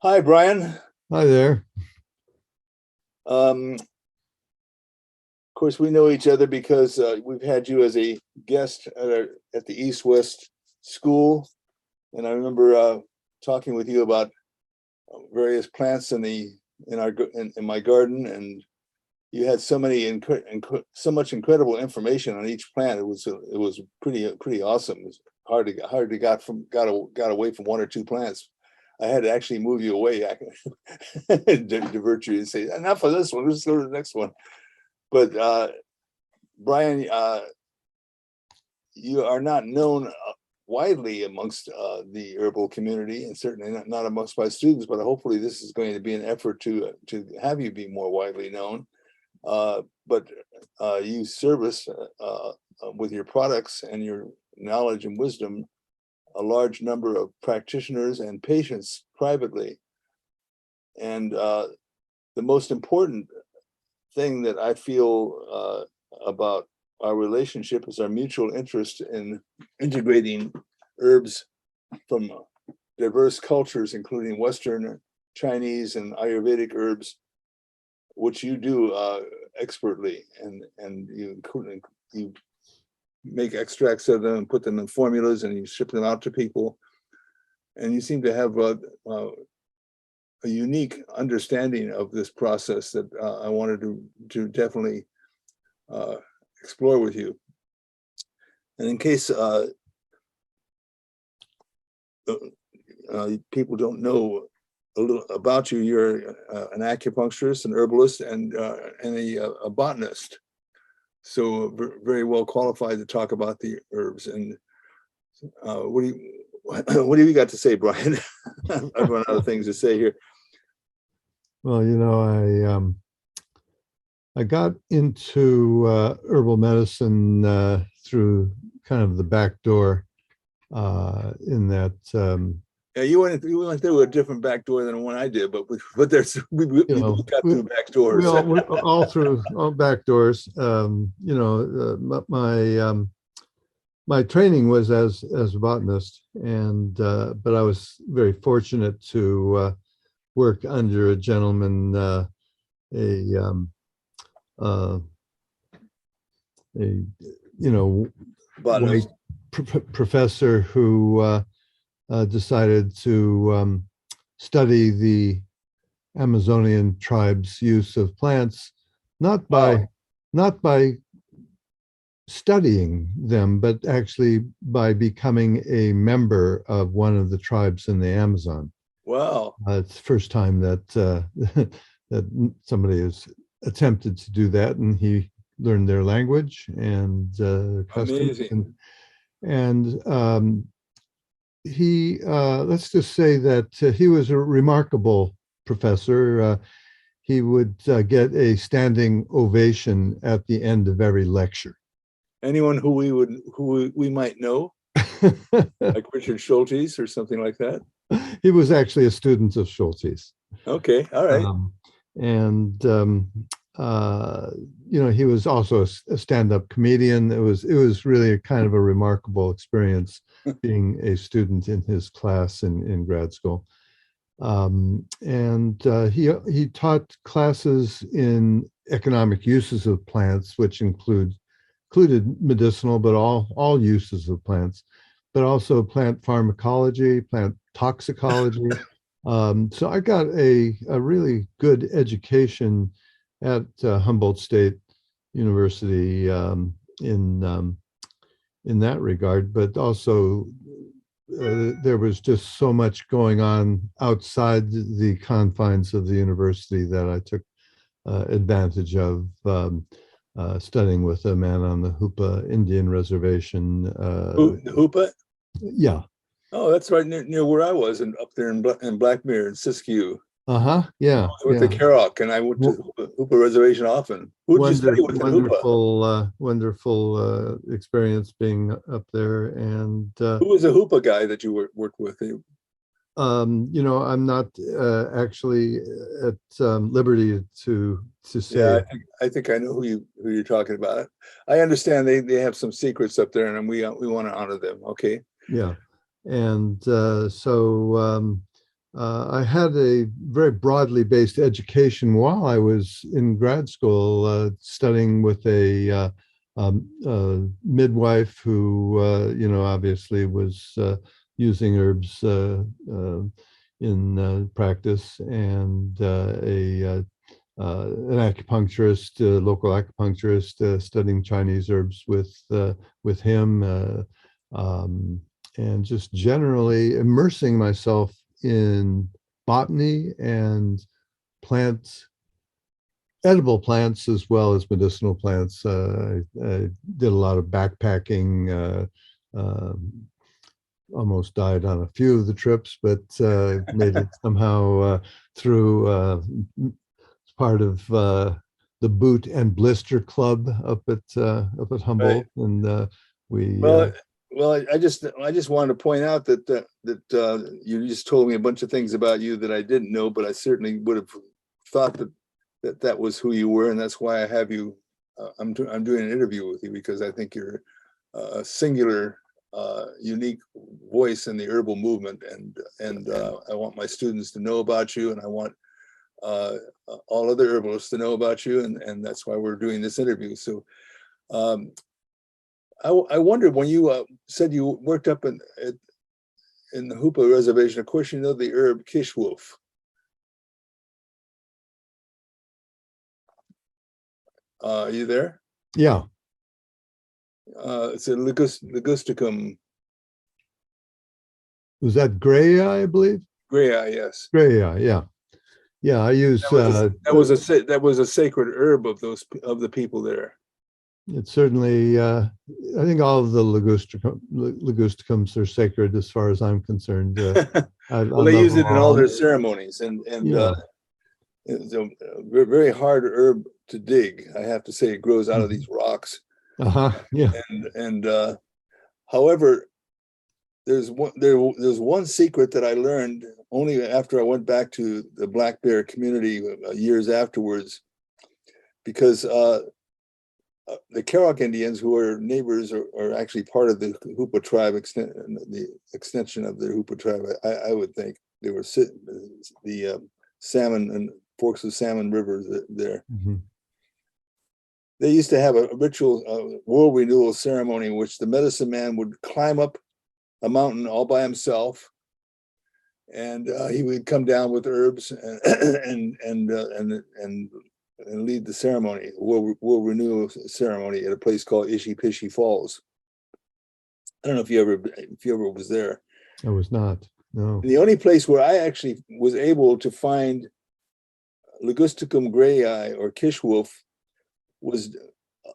Hi, Brian. Hi there. Of course, we know each other because we've had you as a guest at the East West School, and I remember talking with you about various plants in my garden, and you had so many so much incredible information on each plant. It was pretty awesome. It was hard to got away from one or two plants. I had to actually move you away, divert you and say, enough of this one, let's go to the next one. But Brian, you are not known widely amongst the herbal community, and certainly not amongst my students, but hopefully this is going to be an effort to have you be more widely known. But you service with your products and your knowledge and wisdom a large number of practitioners and patients privately. And the most important thing that I feel about our relationship is our mutual interest in integrating herbs from diverse cultures, including Western, Chinese, and Ayurvedic herbs, which you do expertly, and you make extracts of them and put them in formulas, and you ship them out to people. And you seem to have a unique understanding of this process that I wanted to definitely explore with you. And in case people don't know a little about you, you're an acupuncturist, an herbalist, and a botanist. So very well qualified to talk about the herbs. And what do you got to say, Brian? I've run out of things to say here. Well, I got into herbal medicine through kind of the back door in that. Yeah, you went through a different back door than the one I did, but we got through back doors. We're all through all back doors. My training was as a botanist, and but I was very fortunate to work under a gentleman, white professor who decided to study the Amazonian tribes' use of plants, not by studying them, but actually by becoming a member of one of the tribes in the Amazon. Wow! It's the first time that that somebody has attempted to do that, and he learned their language and customs. Amazing. And he, let's just say that he was a remarkable professor. He would get a standing ovation at the end of every lecture. Anyone who we might know, like Richard Schultes or something like that? He was actually a student of Schultes. Okay, all right. He was also a stand-up comedian. It was really a kind of a remarkable experience being a student in his class in grad school. He taught classes in economic uses of plants, which included medicinal, but all uses of plants, but also plant pharmacology, plant toxicology. So I got a really good education at Humboldt State University in that regard, but also there was just so much going on outside the confines of the university that I took advantage of, studying with a man on the Hoopa Indian Reservation. Hoopa? Yeah. Oh, that's right near where I was, and up there in Blackmere and Siskiyou. Yeah. I went to Kerouac, and I went to Hoopa Reservation often. Who did you study with in Hoopa? Wonderful experience being up there. And who was a Hoopa guy that you worked with? I'm not actually at liberty to say. Yeah, I think I know who you're talking about. I understand they have some secrets up there, and we want to honor them. Okay. Yeah, and so I had a very broadly based education while I was in grad school, studying with a midwife who, obviously was using herbs in practice, and an acupuncturist, local acupuncturist, studying Chinese herbs with him, and just generally immersing myself in botany and plants, edible plants as well as medicinal plants. I did a lot of backpacking. Almost died on a few of the trips, but made it somehow through. Part of the Boot and Blister Club up at Right. Humboldt, and we. Well, I just wanted to point out that you just told me a bunch of things about you that I didn't know, but I certainly would have thought that was who you were, and that's why I have you. I'm doing an interview with you because I think you're a singular, unique voice in the herbal movement, and I want my students to know about you, and I want all other herbalists to know about you, and that's why we're doing this interview. So I wondered when you said you worked up in the Hoopa Reservation. Of course, you know the herb kishwolf. Are you there? Yeah. It's a ligusticum Was that gray eye, I believe? grayi, yes. Gray eye, yeah. Yeah, I use That was a sacred herb of the people there. it certainly. I think all of the ligusticums are sacred as far as I'm concerned. Well, they use it in all their ceremonies, and yeah. it's a very hard herb to dig. I have to say, it grows out of these rocks. Yeah. And however, there's one secret that I learned only after I went back to the Black Bear community years afterwards, because the Kerouac Indians, who are neighbors, are actually part of the Hoopa tribe, the extension of the Hoopa tribe. I would think they were the salmon and forks of Salmon River there. They used to have a ritual, world renewal ceremony in which the medicine man would climb up a mountain all by himself, and he would come down with herbs and lead the ceremony, world renewal ceremony, at a place called Ishi Pishi Falls. I don't know if you ever was there. I was not. No. And the only place where I actually was able to find Ligusticum grayi or kishwolf was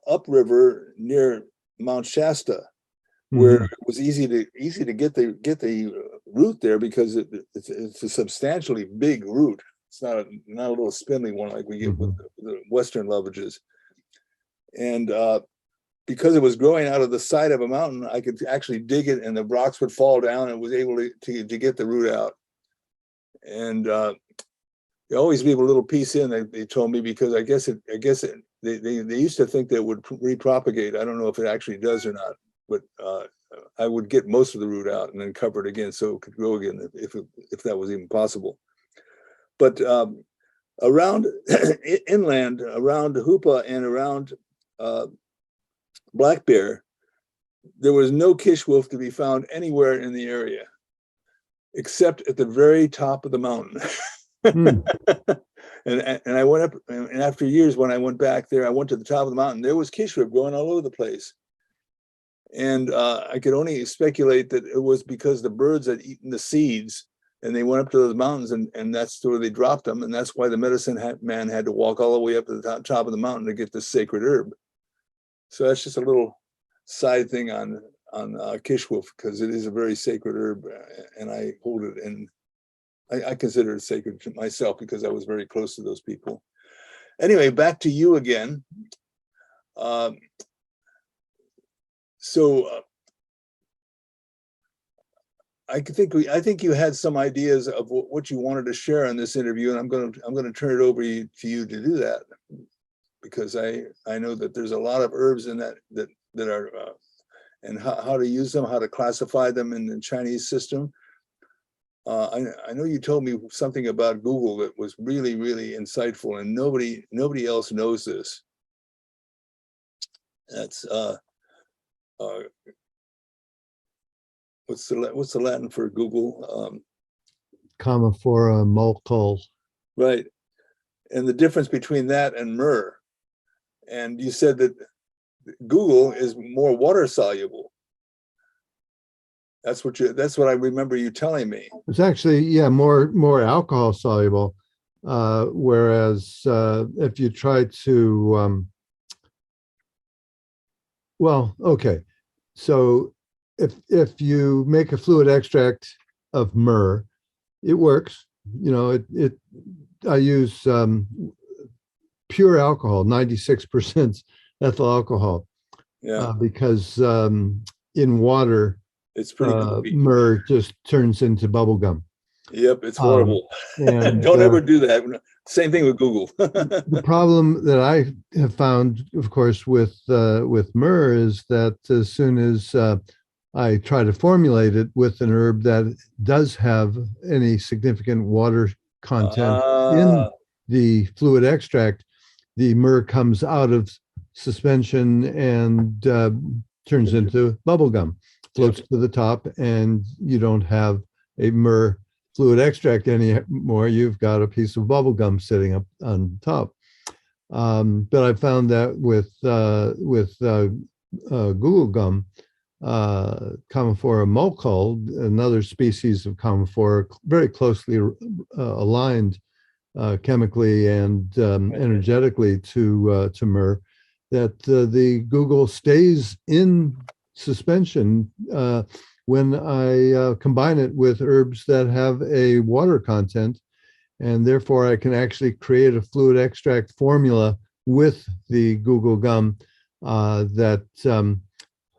upriver near Mount Shasta, where it was easy to get the root there, because it's a substantially big root. It's not a little spindly one like we get with the Western leverages. And because it was growing out of the side of a mountain, I could actually dig it, and the rocks would fall down, and was able to get the root out. And they always leave a little piece in. They told me, because I guess they used to think that it would repropagate. I don't know if it actually does or not, but I would get most of the root out and then cover it again so it could grow again if that was even possible. But around inland, around Hoopa and around Black Bear, there was no kishwolf to be found anywhere in the area, except at the very top of the mountain. And I went up, and after years, when I went back there, I went to the top of the mountain. There was kishwolf growing all over the place. And I could only speculate that it was because the birds had eaten the seeds, and they went up to those mountains, and that's where they dropped them. And that's why the medicine man had to walk all the way up to the top of the mountain to get this sacred herb. So that's just a little side thing on kishwolf, because it is a very sacred herb, and I hold it, and I consider it sacred to myself because I was very close to those people. Anyway, back to you again. So I think you had some ideas of what you wanted to share in this interview, and I'm going to turn it over to you to do that, because I know that there's a lot of herbs in that are and how to use them, how to classify them in the Chinese system. I know you told me something about Google that was really, really insightful, and nobody else knows this. That's uh, what's the Latin for Google? Commiphora mulcul. Right, and the difference between that and myrrh. And you said that Google is more water soluble. That's what I remember you telling me. It's actually, yeah, more alcohol soluble. Whereas if you try to, well, okay. So if you make a fluid extract of myrrh, it works. You know, I use pure alcohol, 96% ethyl alcohol, Yeah, because in water, it's pretty goopy. myrrh just turns into bubble gum. Yep, it's horrible. And Don't ever do that. Same thing with Google. the problem that I have found, of course, with myrrh is that as soon as I try to formulate it with an herb that does have any significant water content in the fluid extract, the myrrh comes out of suspension and turns into bubble gum, floats to the top, and you don't have a myrrh fluid extract anymore. You've got a piece of bubble gum sitting up on top. But I found that with Google gum, Commiphora mulcul, another species of Commiphora, very closely aligned chemically and energetically to myrrh, that the Google stays in suspension when I combine it with herbs that have a water content, and therefore I can actually create a fluid extract formula with the Google gum that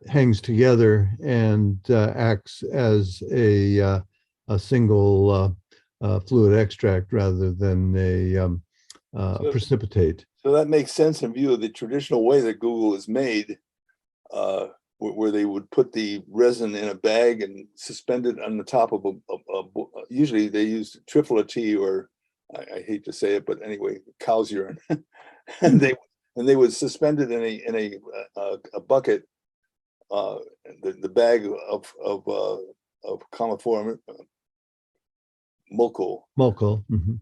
hangs together and acts as a single fluid extract rather than a precipitate. So that makes sense in view of the traditional way that Google is made, where they would put the resin in a bag and suspend it on the top of usually they use trifle tea, or I hate to say it, but anyway, cow's urine, and they would suspend it in a bucket, the bag of Commiphora mulcul, Mm-hmm.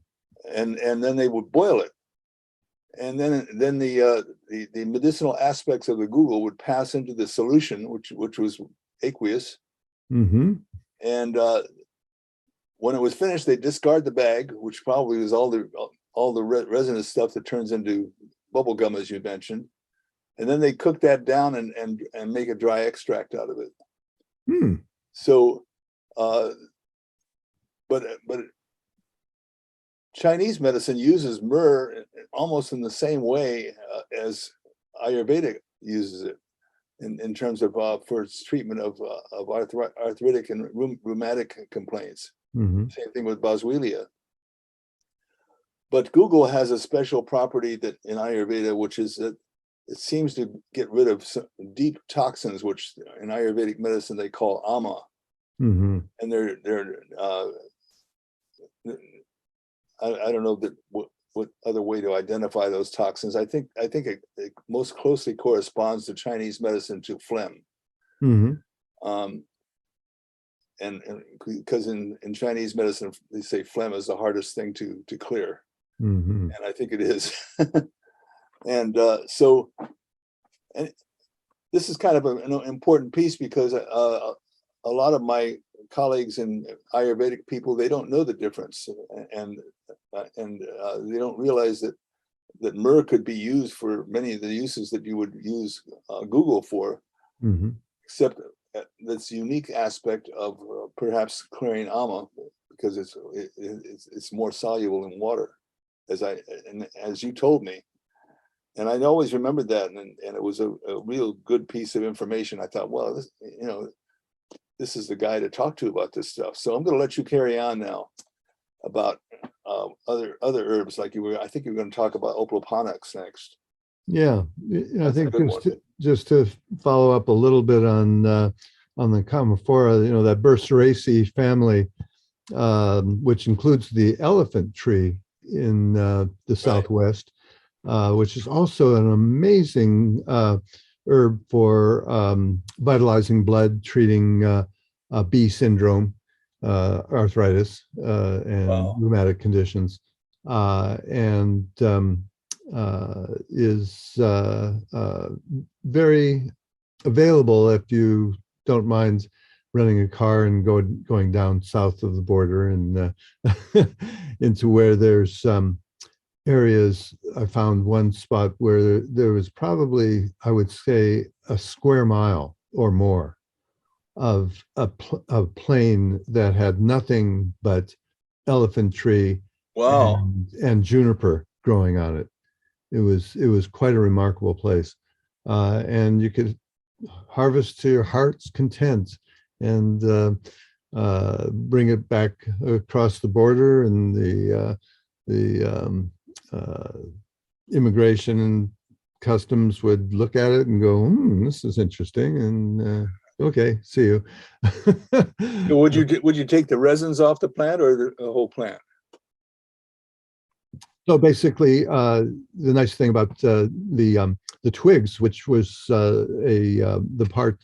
and then they would boil it. And then the medicinal aspects of the Google would pass into the solution, which was aqueous. Mm-hmm. And when it was finished, they discard the bag, which probably was all the resinous stuff that turns into bubble gum, as you mentioned. And then they cook that down and make a dry extract out of it. Mm. So, but Chinese medicine uses myrrh almost in the same way as Ayurveda uses it in terms of for its treatment of arthritic and rheumatic complaints. Mm-hmm. Same thing with boswellia. But Google has a special property that in Ayurveda, which is that it seems to get rid of some deep toxins, which in Ayurvedic medicine they call ama. Mm-hmm. And they're I don't know that what other way to identify those toxins. I think it most closely corresponds to Chinese medicine to phlegm. Mm-hmm. And because in Chinese medicine they say phlegm is the hardest thing to clear, Mm-hmm. and I think it is. And so this is kind of an important piece, because a lot of my colleagues and Ayurvedic people, they don't know the difference, and they don't realize that myrrh could be used for many of the uses that you would use Google for, Mm-hmm. except this unique aspect of perhaps clearing ama, because it's more soluble in water, as you told me. And I always remembered that, and it was a real good piece of information. I thought, well, this is the guy to talk to about this stuff. So I'm going to let you carry on now about other herbs, like I think you were going to talk about opalpanax next. Yeah, I think just to follow up a little bit on the Commiphora, that Burseraceae family which includes the elephant tree in the Southwest, which is also an amazing herb for vitalizing blood, treating B syndrome, arthritis, and rheumatic conditions, and is very available if you don't mind renting a car and going down south of the border and into where there's areas. I found one spot where there was probably, I would say, a square mile or more of a plain that had nothing but elephant tree Wow. and juniper growing on it. It was quite a remarkable place, and you could harvest to your heart's content and bring it back across the border, and the immigration and customs would look at it and go, this is interesting, and okay, see you. So would you take the resins off the plant or the whole plant? So basically, the nice thing about the twigs, which was the part,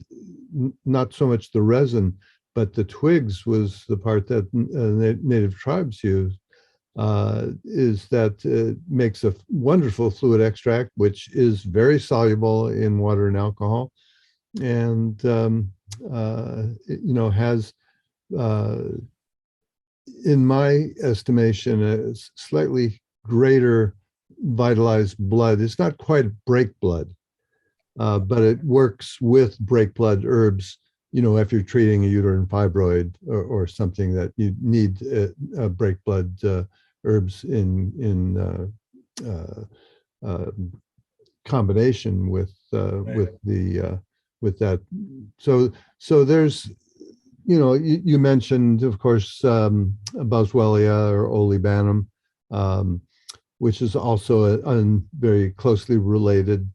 not so much the resin, but the twigs was the part that native tribes use, is that it makes a wonderful fluid extract, which is very soluble in water and alcohol, and has, in my estimation, a slightly greater vitalized blood. It's not quite break blood, but it works with break blood herbs. If you're treating a uterine fibroid or something that you need break blood herbs in combination with that. So there's, you mentioned, of course, Boswellia or Olibanum, which is also a very closely related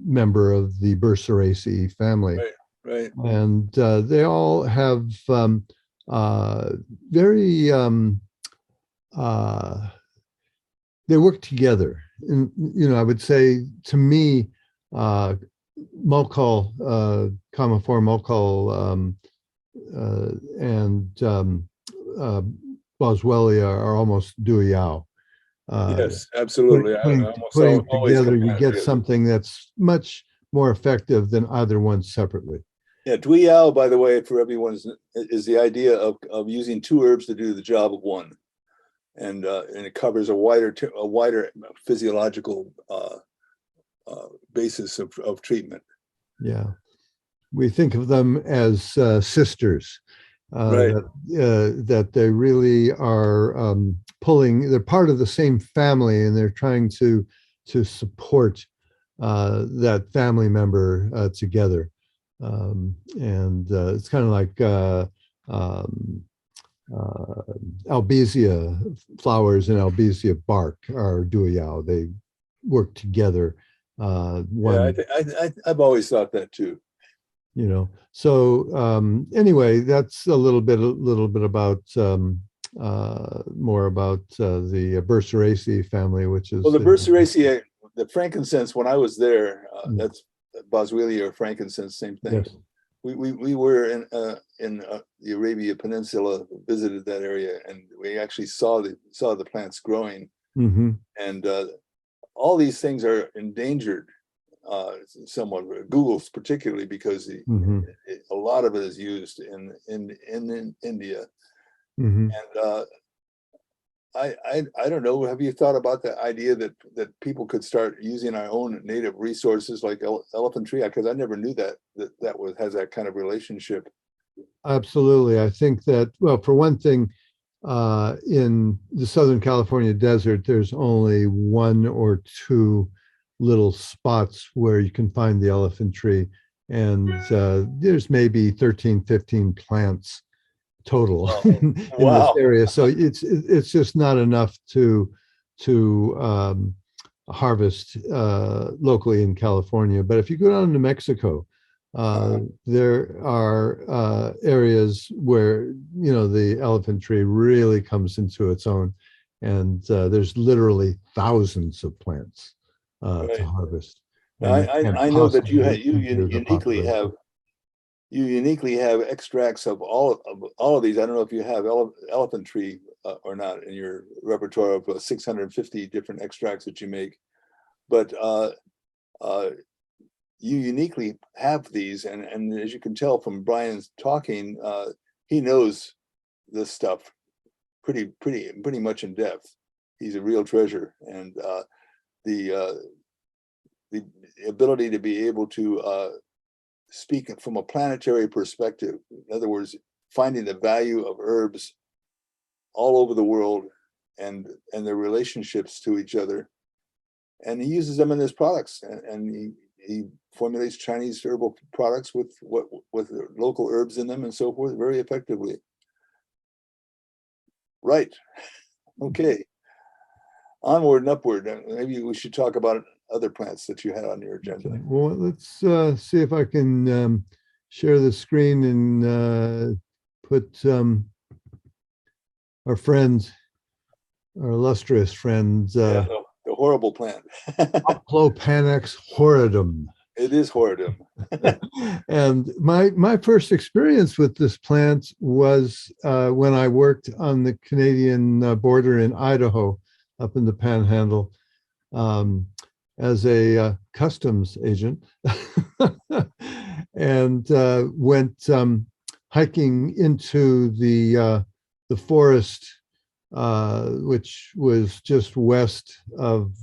member of the Burseraceae family. Right. And they all have very, they work together. And, I would say, to me, Mulcol, Comiphora Mulcol, and Boswellia are almost duo. Yes, absolutely. Putting it together, you get something that's much more effective than either one separately. Yeah, Duyao, by the way, for everyone, is the idea of using two herbs to do the job of one, and it covers a wider physiological basis of treatment. Yeah, we think of them as sisters. Right. That they really are pulling. They're part of the same family, and they're trying to support that family member together. And it's kind of like albizia flowers and albizia bark are duo. They work together. I've always thought that too. So anyway, that's a little bit about more about the Burseraceae family, which is the Burseraceae, the frankincense. When I was there, that's Boswellia or frankincense, same thing. Yes. We were in the Arabia Peninsula, visited that area, and we actually saw the plants growing. Mm-hmm. And all these things are endangered. Somewhat, Google particularly, because a lot of it is used in India. Mm-hmm. And I don't know. Have you thought about the idea that people could start using our own native resources like elephant tree? Because I never knew that has that kind of relationship. Absolutely, I think that, well, for one thing, in the Southern California desert, there's only one or two little spots where you can find the elephant tree, and there's maybe 13, 15 plants total in this area. So it's just not enough to harvest locally in California. But if you go down to Mexico, There are areas where, the elephant tree really comes into its own, and there's literally thousands of plants to Right. harvest, and you can't I know that possibly compare the population. you uniquely have extracts of all of these. I don't know if you have elephant tree or not in your repertoire of 650 different extracts that you make, but uh, you uniquely have these, and as you can tell from Brian's talking, he knows this stuff pretty much in depth. He's a real treasure, and the the ability to be able to speak from a planetary perspective. In other words, finding the value of herbs all over the world and their relationships to each other. And he uses them in his products, and he formulates Chinese herbal products with local herbs in them and so forth very effectively. Right. Okay. Onward and upward. Maybe we should talk about other plants that you had on your agenda. Well, let's see if I can share the screen and put our friends, our illustrious friends, Yeah, the horrible plant. Oplopanax horridum. It is horridum. And my first experience with this plant was when I worked on the Canadian border in Idaho, up in the Panhandle, as a customs agent, and went hiking into the forest, which was just west of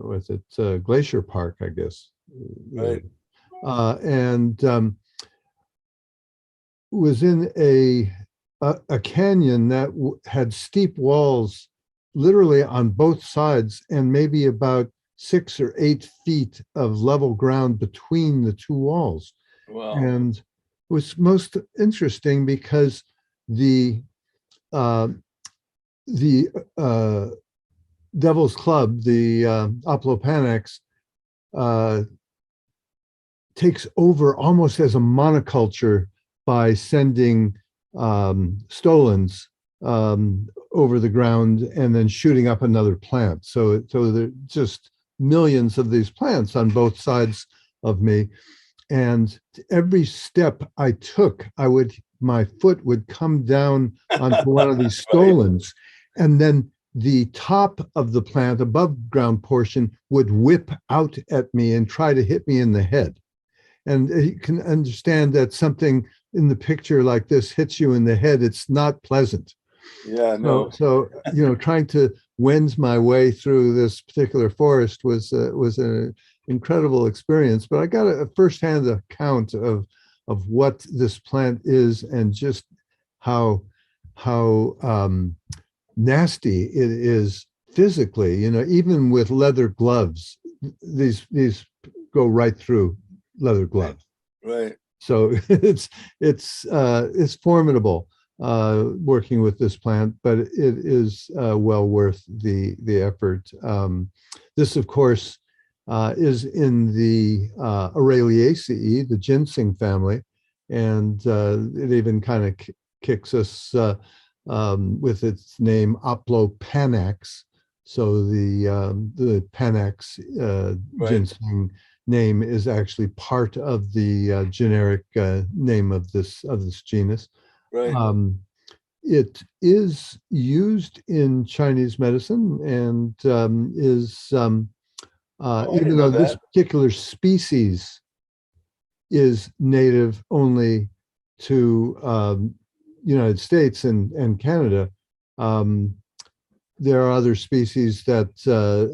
what's it, Glacier Park, I guess. Right. And was in a canyon that had steep walls literally on both sides, and maybe about 6 or 8 feet of level ground between the two walls. Wow. And it was most interesting because the Devil's Club, the Oplopanax, takes over almost as a monoculture by sending stolons over the ground and then shooting up another plant. So there are just millions of these plants on both sides of me. And every step I took, my foot would come down onto one of these stolons, and then the top of the plant, above ground portion, would whip out at me and try to hit me in the head. And you can understand that something in the picture like this hits you in the head, it's not pleasant. Yeah, no. So trying to wend my way through this particular forest was an incredible experience. But I got a firsthand account of what this plant is, and just how nasty it is physically. Even with leather gloves, these go right through leather gloves. Right. So it's formidable working with this plant, but it is well worth the effort. This, of course, is in the Araliaceae, the ginseng family, and it even kind of kicks us with its name Oplopanax. So the Panax ginseng name is actually part of the generic name of this genus. Right. It is used in Chinese medicine, and is even though this particular species is native only to United States and Canada, there are other species that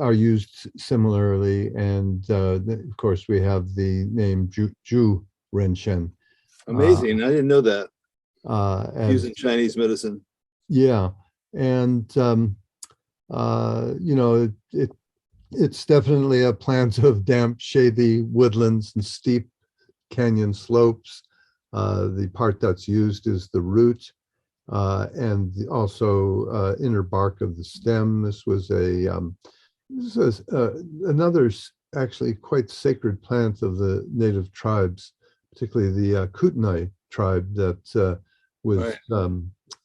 are used similarly, and of course we have the name Zhu Renshen. Amazing. I didn't know that. Using As Chinese medicine. Yeah, and it's definitely a plant of damp, shady woodlands and steep canyon slopes. The part that's used is the root, and also inner bark of the stem. This was another actually quite sacred plant of the native tribes, particularly the Kootenai tribe that was Right.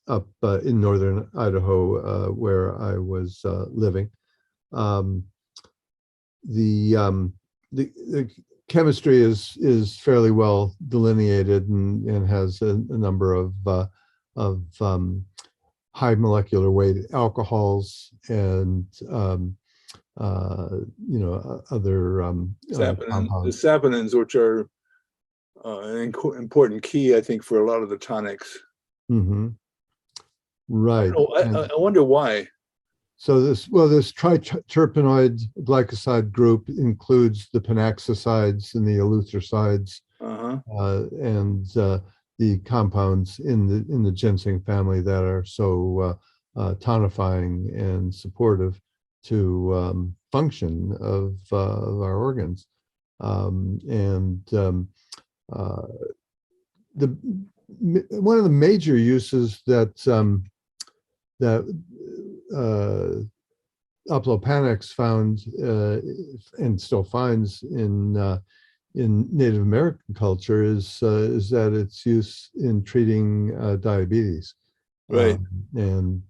up in northern Idaho, where I was living. Um, the chemistry is fairly well delineated and has a number of high molecular weight alcohols and other The compounds. saponins, which are an important key, I think, for a lot of the tonics. Hmm. Right. Oh, And I wonder why. so this triterpenoid glycoside group includes the panaxicides and the eleuthericides Uh-huh. and the compounds in the ginseng family that are so tonifying and supportive to function of our organs. Uh, the one of the major uses that Oplopanax found and still finds in Native American culture is that its use in treating diabetes. Right. And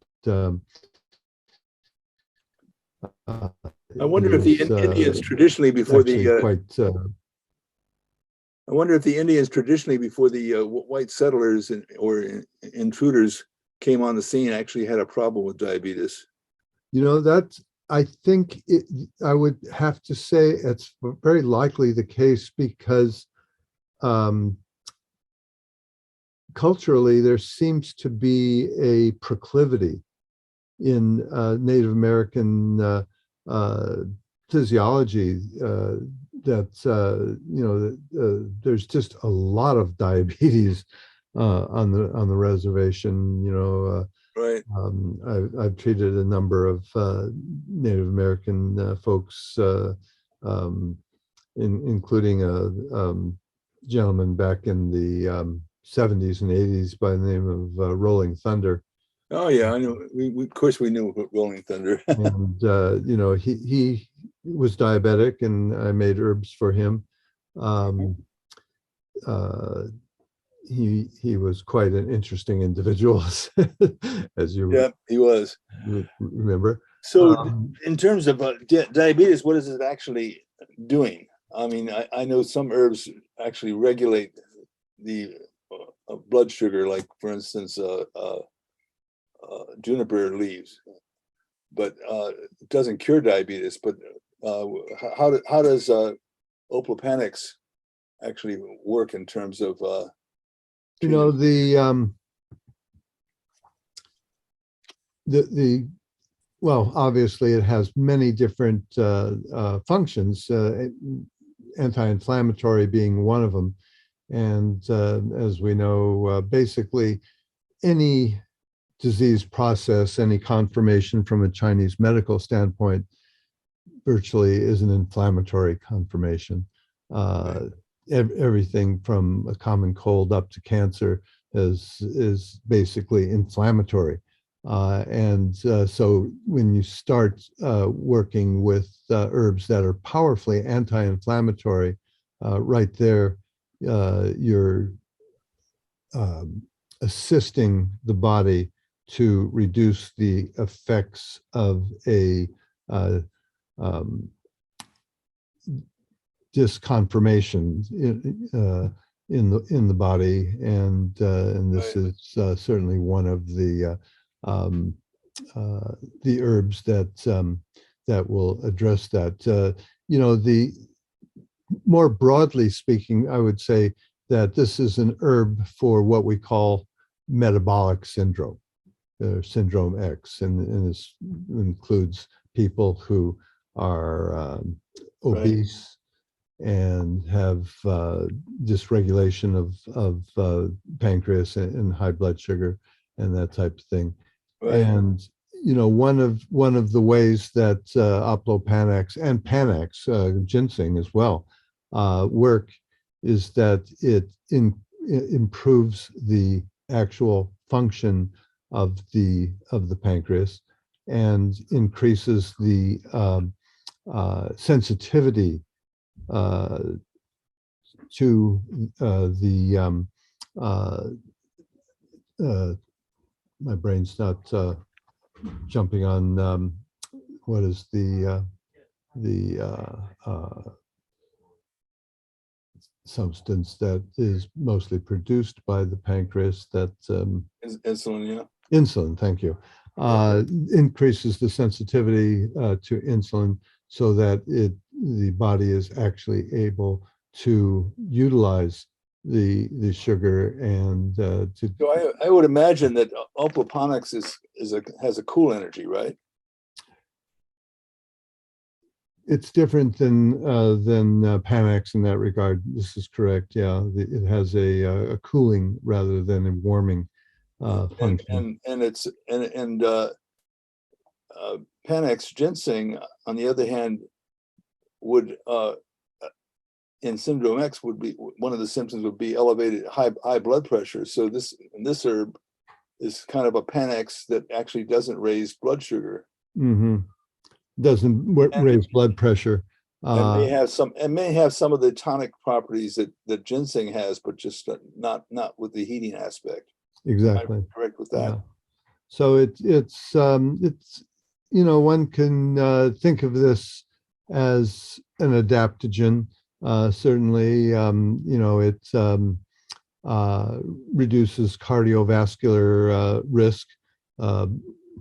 I wonder if the is Indians traditionally before actually the quite I wonder if the Indians traditionally before the white settlers or intruders came on the scene actually had a problem with diabetes. that I think I would have to say it's very likely the case because culturally there seems to be a proclivity in Native American physiology there's just a lot of diabetes on the reservation. Right. I've treated a number of Native American folks, including a gentleman back in the 70s and 80s by the name of Rolling Thunder. Oh yeah, I know. Of course we knew about Rolling Thunder. And he was diabetic, and I made herbs for him. Um, uh, he was quite an interesting individual, as you Yeah, he was. remember. So, Um, in terms of diabetes, what is it actually doing? I mean, I know some herbs actually regulate the blood sugar, like for instance, juniper leaves, but it doesn't cure diabetes. But how does oplopanix actually work in terms of treating? the well, obviously it has many different functions, anti-inflammatory being one of them. And as we know, basically any disease process, any conformation from a Chinese medical standpoint, virtually is an inflammatory conformation. Everything from a common cold up to cancer is basically inflammatory. So when you start working with herbs that are powerfully anti-inflammatory, right there, you're assisting the body to reduce the effects of a disconformation in the body, and this is certainly one of the herbs that will address that. The more broadly speaking, I would say that this is an herb for what we call metabolic syndrome, syndrome X, and this includes people who are obese and have dysregulation of pancreas and high blood sugar and that type of thing. Right. And one of the ways that Oplopanax and Panax, ginseng as well, work is that it improves the actual function of the pancreas and increases the sensitivity to the my brain's not jumping on what is the substance that is mostly produced by the pancreas that Insulin, yeah. insulin, thank you, increases the sensitivity to insulin so that the body is actually able to utilize the sugar and to. So I would imagine that aquaponics has a cool energy, right? It's different than Panax in that regard. This is correct. Yeah, it has a cooling rather than a warming function. And Panax ginseng, on the other hand, would in syndrome X would be one of the symptoms would be elevated high blood pressure. So this herb is kind of a Panax that actually doesn't raise blood sugar. Mm-hmm. Doesn't raise blood pressure. And may have some of the tonic properties that ginseng has, but just not with the heating aspect. Exactly. Am I correct with that? Yeah. So it's one can think of this as an adaptogen. Certainly, it reduces cardiovascular risk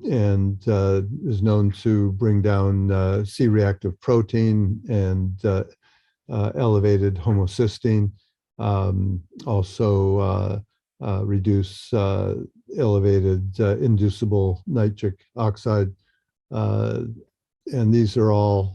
and is known to bring down C-reactive protein and elevated homocysteine. Also reduce elevated inducible nitric oxide. And these are all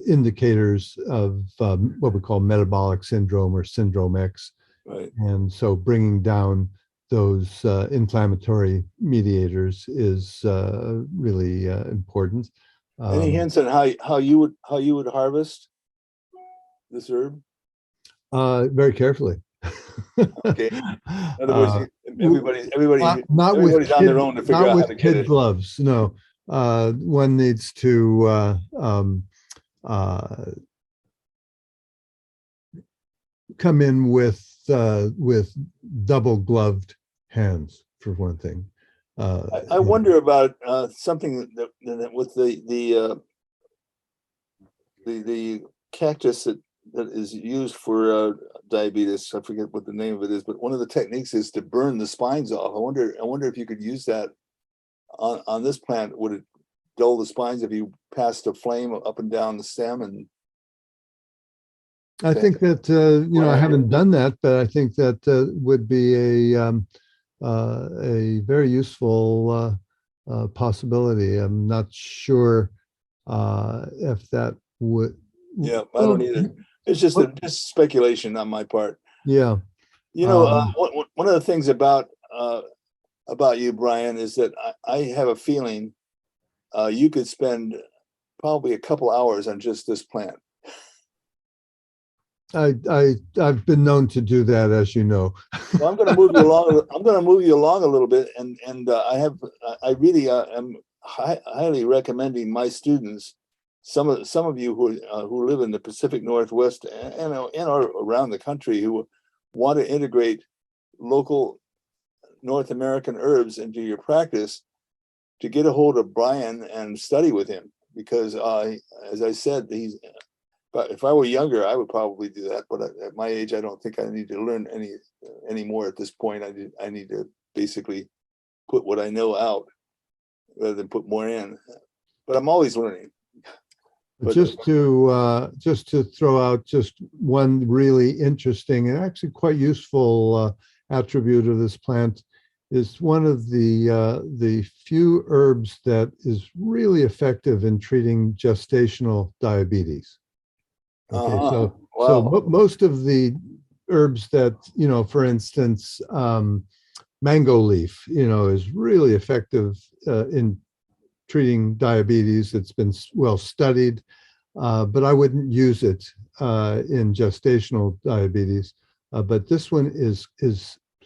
indicators of what we call metabolic syndrome or syndrome X. Right. And so bringing down those inflammatory mediators is really important. Any hints on how you would harvest this herb? Very carefully. Okay. In other words, everybody's on their own to figure out how to get it. Gloves. No, one needs to come in with double gloved hands, for one thing. I wonder about something that with the cactus that is used for diabetes. I forget what the name of it is, but one of the techniques is to burn the spines off. I wonder if you could use that on this plant. Would it dull the spines if you passed a flame up and down the stem? And I think that I haven't done that, but I think that would be a very useful possibility. I'm not sure if that would. Yeah, I don't either. It's just speculation on my part. Yeah. One of the things about you, Brian, is that I have a feeling you could spend probably a couple hours on just this plant. I've been known to do that, as you know. Well, I'm going to move you along. I'm going to move you along a little bit, and I really am highly recommending my students. Some of you who live in the Pacific Northwest and around the country who want to integrate local North American herbs into your practice, to get a hold of Brian and study with him, because as I said, but if I were younger, I would probably do that. But at my age, I don't think I need to learn any more at this point. I need to basically put what I know out rather than put more in. But I'm always learning. But just to throw out just one really interesting and actually quite useful attribute of this plant is one of the few herbs that is really effective in treating gestational diabetes. Okay, so most of the herbs that, for instance, mango leaf, is really effective in treating diabetes. It's been well studied, but I wouldn't use it in gestational diabetes. But this one is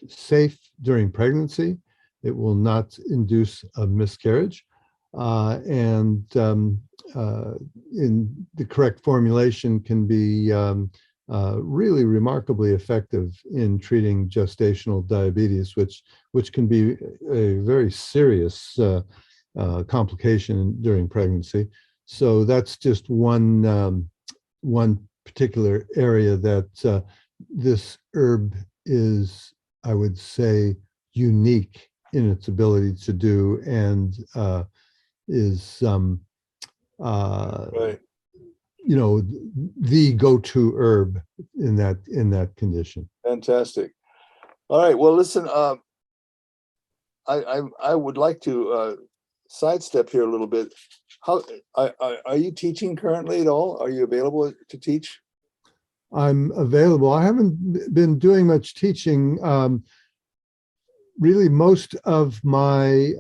safe during pregnancy. It will not induce a miscarriage. And in the correct formulation can be really remarkably effective in treating gestational diabetes, which can be a very serious complication during pregnancy. So that's just one particular area that this herb is, I would say, unique in its ability to do, and is Right. the go-to herb in that condition. Fantastic. All right. Well, listen, I would like to sidestep here a little bit. How are you teaching currently at all? Are you available to teach? I'm available. I haven't been doing much teaching. Really, most of my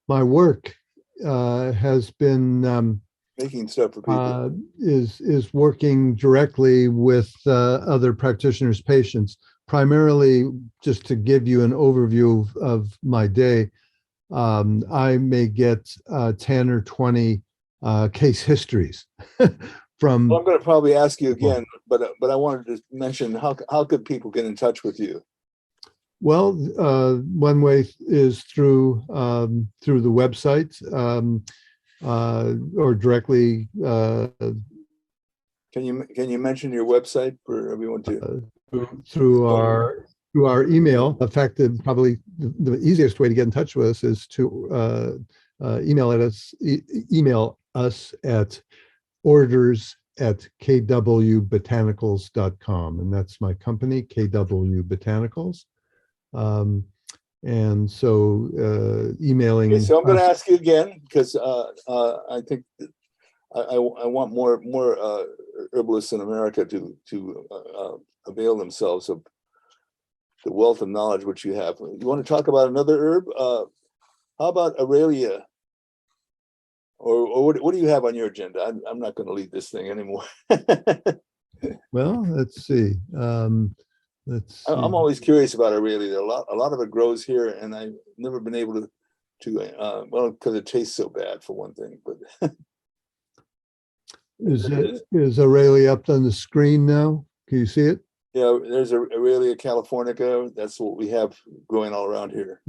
my work has been Making stuff for people. is working directly with other practitioners' patients, primarily just to give you an overview of my day. I may get 10 or 20 case histories from. Well, I'm going to probably ask you again, but I wanted to mention how could people get in touch with you? Well, one way is through the website, or directly. Can you mention your website for everyone to? Through our email. In fact, probably the easiest way to get in touch with us is to email us at orders@kwbotanicals.com, and that's my company, KW Botanicals. And so emailing. Okay, so I'm going to ask you again, because I think I want more herbalists in America to avail themselves of the wealth of knowledge which you have. You want to talk about another herb? How about Aurelia? Or what do you have on your agenda? I'm not going to lead this thing anymore. Well, let's see. I'm always curious about Aurelia. A lot of it grows here, and I've never been able to well, because it tastes so bad for one thing. But is Aurelia up on the screen now? Can you see it? yeah, there's Aurelia californica. That's what we have growing all around here.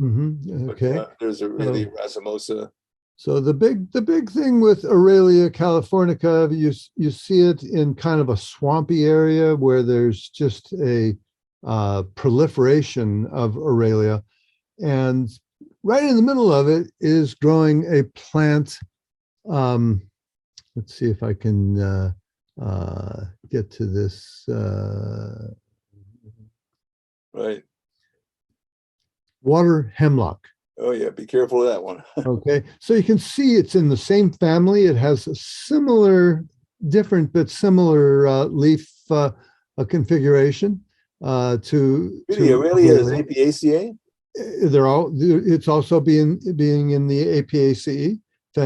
Okay. But, there's Aurelia racemosa. So the big thing with Aurelia californica, you see it in kind of a swampy area where there's just a proliferation of Aurelia, and right in the middle of it is growing a plant. Let's see if I can get to this. Right. Water hemlock. Oh yeah, be careful of that one. Okay, so you can see it's in the same family. It has a similar, different but similar leaf configuration to Aurelia is Apiaceae? They're all. It's also being in the Apiaceae,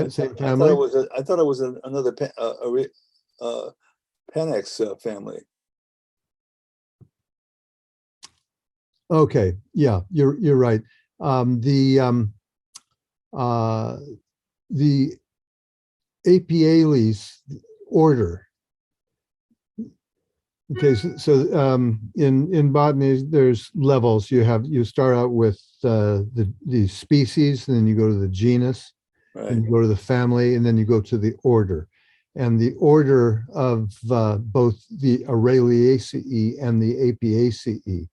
same family. I thought it was another Panax family. Okay, yeah, you're right. The Apiales order. Okay, so in botany there's levels. You start out with the species, and then you go to the genus, Right. and you go to the family, and then you go to the order. And the order of both the Aureliaceae and the Apiaceae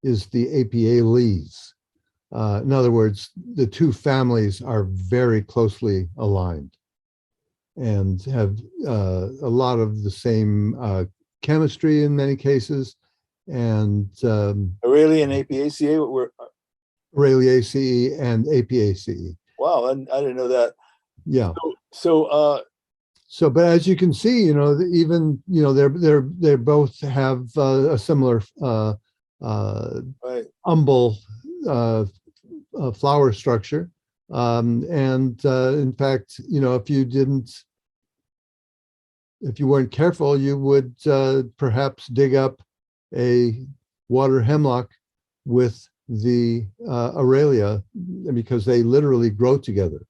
is the Apiales. In other words, the two families are very closely aligned and have a lot of the same chemistry in many cases. And Aurelia and Apiaceae were Aureliaceae and Apiaceae. Wow, I didn't know that. Yeah. So but as you can see, even they both have a similar right. umbel flower structure, and in fact, if you weren't careful, you would perhaps dig up a water hemlock with the Aurelia, because they literally grow together.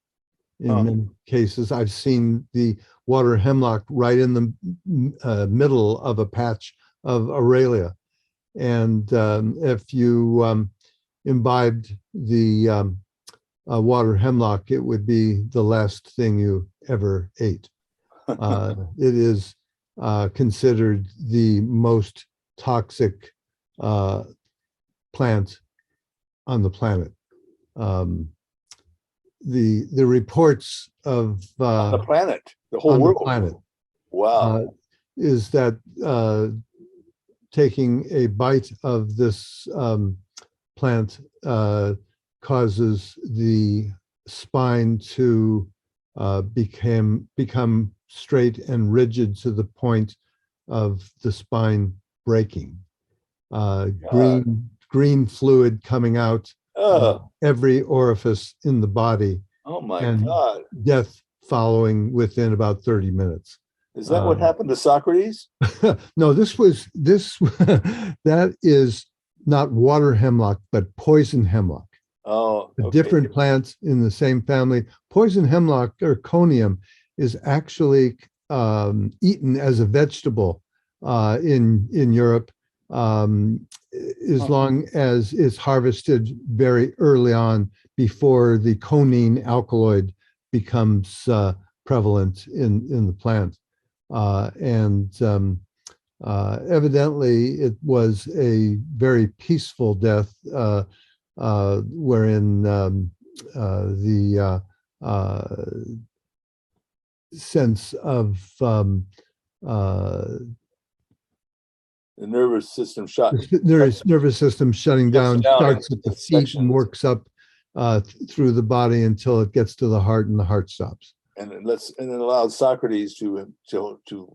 in many cases. I've seen the water hemlock right in the middle of a patch of Aurelia. And if you imbibed the water hemlock, it would be the last thing you ever ate. It is considered the most toxic plant on the planet. The reports of on the planet, the whole on the world. planet Wow. is that taking a bite of this plant causes the spine to become straight and rigid to the point of the spine breaking. Green fluid coming out every orifice in the body, Oh my and God. death following within about 30 minutes. Is that what happened to Socrates? No, that is not water hemlock, but poison hemlock. Oh, A okay. different plant in the same family. Poison hemlock, or conium, is actually eaten as a vegetable in Europe, as long as it's harvested very early on, before the conine alkaloid becomes prevalent in the plant. Evidently, it was a very peaceful death, wherein the sense of The nervous system shut. nervous system shutting down starts at the feet sections. and works up through the body until it gets to the heart, and the heart stops. And it allowed Socrates to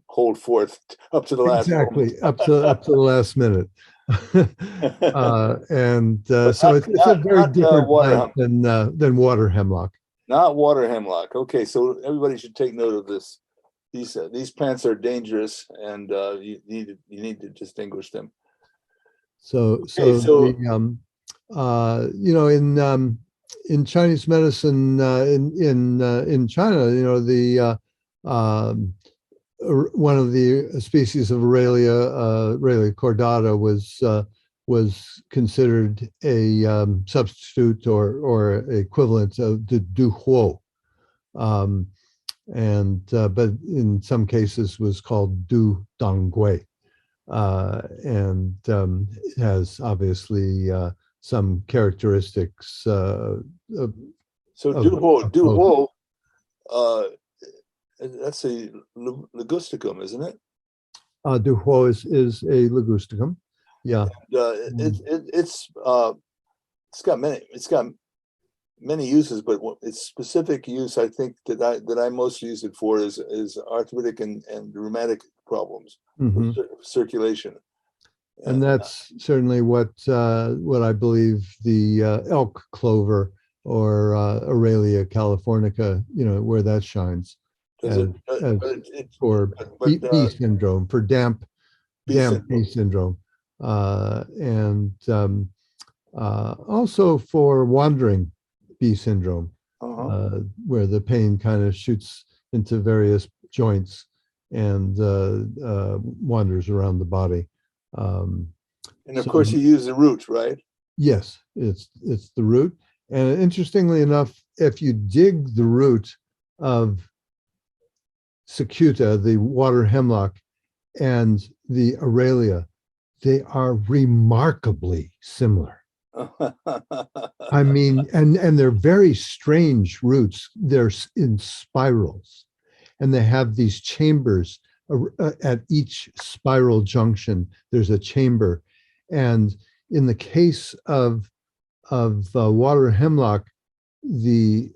hold forth up to the last Exactly, moment. up to the last minute. So it's a very different plant than water hemlock. Not water hemlock. Okay, so everybody should take note of this. These plants are dangerous, and you need to distinguish them. So in Chinese medicine, in China, one of the species of Aurelia cordata was considered a substitute or equivalent of the du huo, but in some cases was called du dongui, and has obviously some characteristics. So du huo, that's a ligusticum, isn't it? Du huo is a ligusticum. Yeah. And, it's got many uses, but its specific use, I think, that I most use it for is arthritic and rheumatic problems, circulation. And that's certainly what I believe the elk clover, or Aurelia californica, where that shines. For bee syndrome, for damp bee syndrome, and also for wandering bee syndrome, where the pain kind of shoots into various joints and wanders around the body. And of course, you use the root, right? Yes, it's the root. And interestingly enough, if you dig the root of cicuta, the water hemlock, and the Aurelia, they are remarkably similar. I mean, and they're very strange roots. They're in spirals, and they have these chambers at each spiral junction. There's a chamber, and in the case of water hemlock, the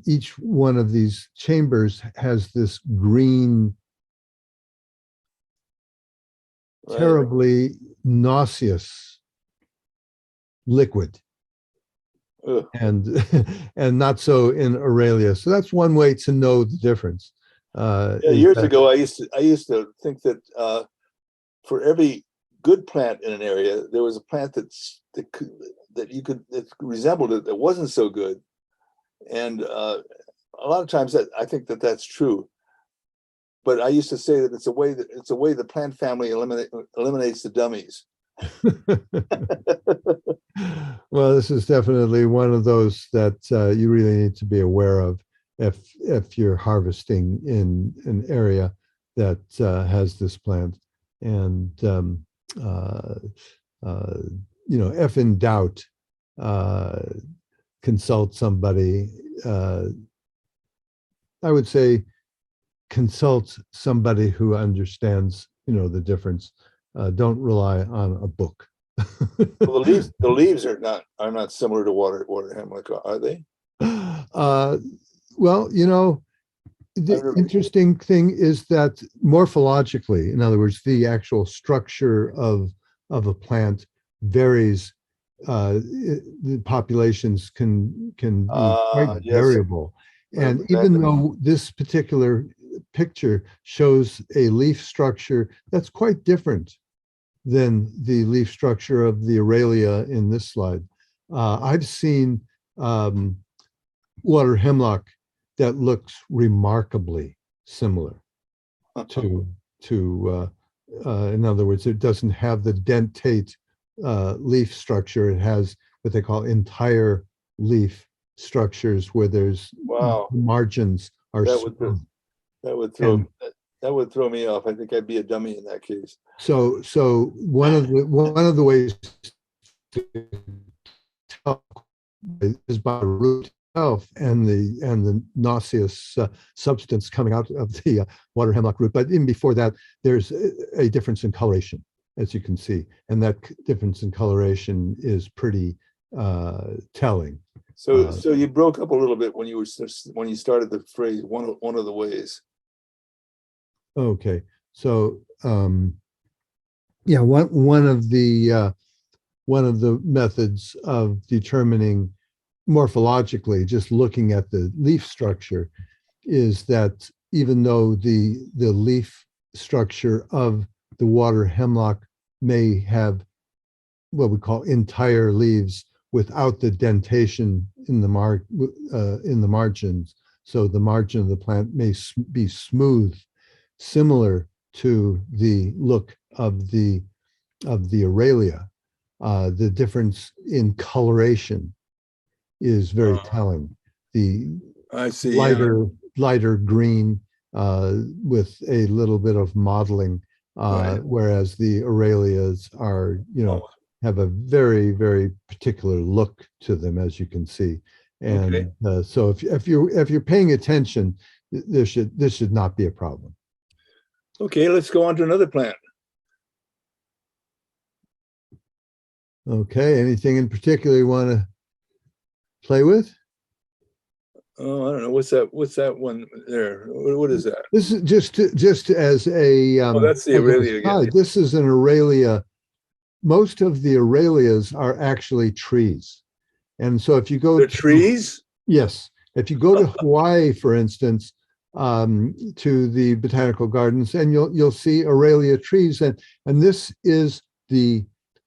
each one of these chambers has this green, terribly nauseous liquid. And not so in Aurelia. So that's one way to know the difference. Years ago, I used to think that for every good plant in an area, there was a plant that resembled it that wasn't so good. And a lot of times that I think that that's true. But I used to say that it's a way the plant family eliminates the dummies. Well, this is definitely one of those that you really need to be aware of if you're harvesting in an area that has this plant. And if in doubt, consult somebody. I would say consult somebody who understands, the difference. Don't rely on a book. Well, the leaves are not similar to water hemlock, are they? Well, the interesting thing is that morphologically, in other words, the actual structure of a plant varies. The populations can be quite Yes. variable. And even though this particular picture shows a leaf structure that's quite different than the leaf structure of the Aralia in this slide, I've seen water hemlock that looks remarkably similar to in other words, it doesn't have the dentate leaf structure. It has what they call entire leaf structures where there's margins are smooth. That would throw me off. I think I'd be a dummy in that case. So one of the ways to tell is by the root itself and the nauseous substance coming out of the water hemlock root. But even before that, there's a difference in coloration, as you can see, and that difference in coloration is pretty telling. So you broke up a little bit when you started the phrase one of the ways. Okay, so yeah, one of the methods of determining morphologically, just looking at the leaf structure, is that even though the leaf structure of the water hemlock may have what we call entire leaves without the dentation in the margins, so the margin of the plant may be smooth, similar to the look of the Aralia. The difference in coloration is very telling. The I see, lighter green with a little bit of mottling, whereas the Aralias are, have a very, very particular look to them, as you can see. And so if you're paying attention, this should not be a problem. Okay, let's go on to another plant. Okay, anything in particular you want to play with? Oh, I don't know. What's that one there? What is that? This is just as a that's the Aralia again. This is an Aralia. Most of the Aralias are actually trees. And so if you go to trees? Yes. If you go to Hawaii, for instance, to the botanical gardens, and you'll see Aralia trees, and this is the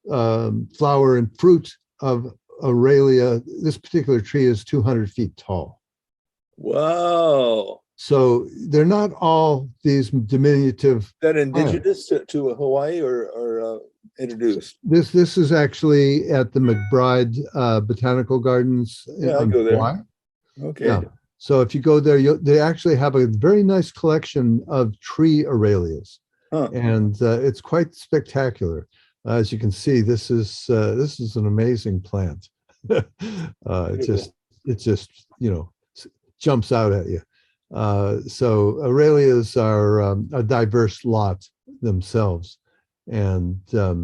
flower and fruit of Aralia. This particular tree is 200 feet tall. Wow. So they're not all these diminutive. Is that indigenous to Hawaii or introduced? This is actually at the McBride Botanical Gardens in Hawaii. Okay. Yeah. So if you go there, they actually have a very nice collection of tree Aralias, and it's quite spectacular. As you can see, this is an amazing plant. It just jumps out at you. So Aralias are a diverse lot themselves, and I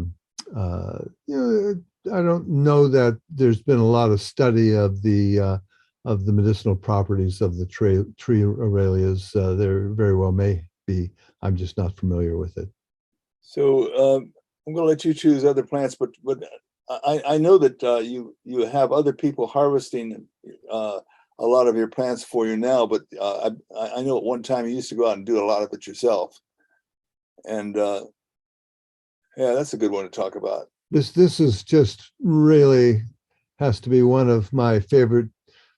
don't know that there's been a lot of study of the medicinal properties of the tree Aralias. There very well may be. I'm just not familiar with it. So I'm going to let you choose other plants, but I know that you have other people harvesting a lot of your plants for you now, but I know at one time you used to go out and do a lot of it yourself. And yeah, that's a good one to talk about. This is just really has to be one of my favorite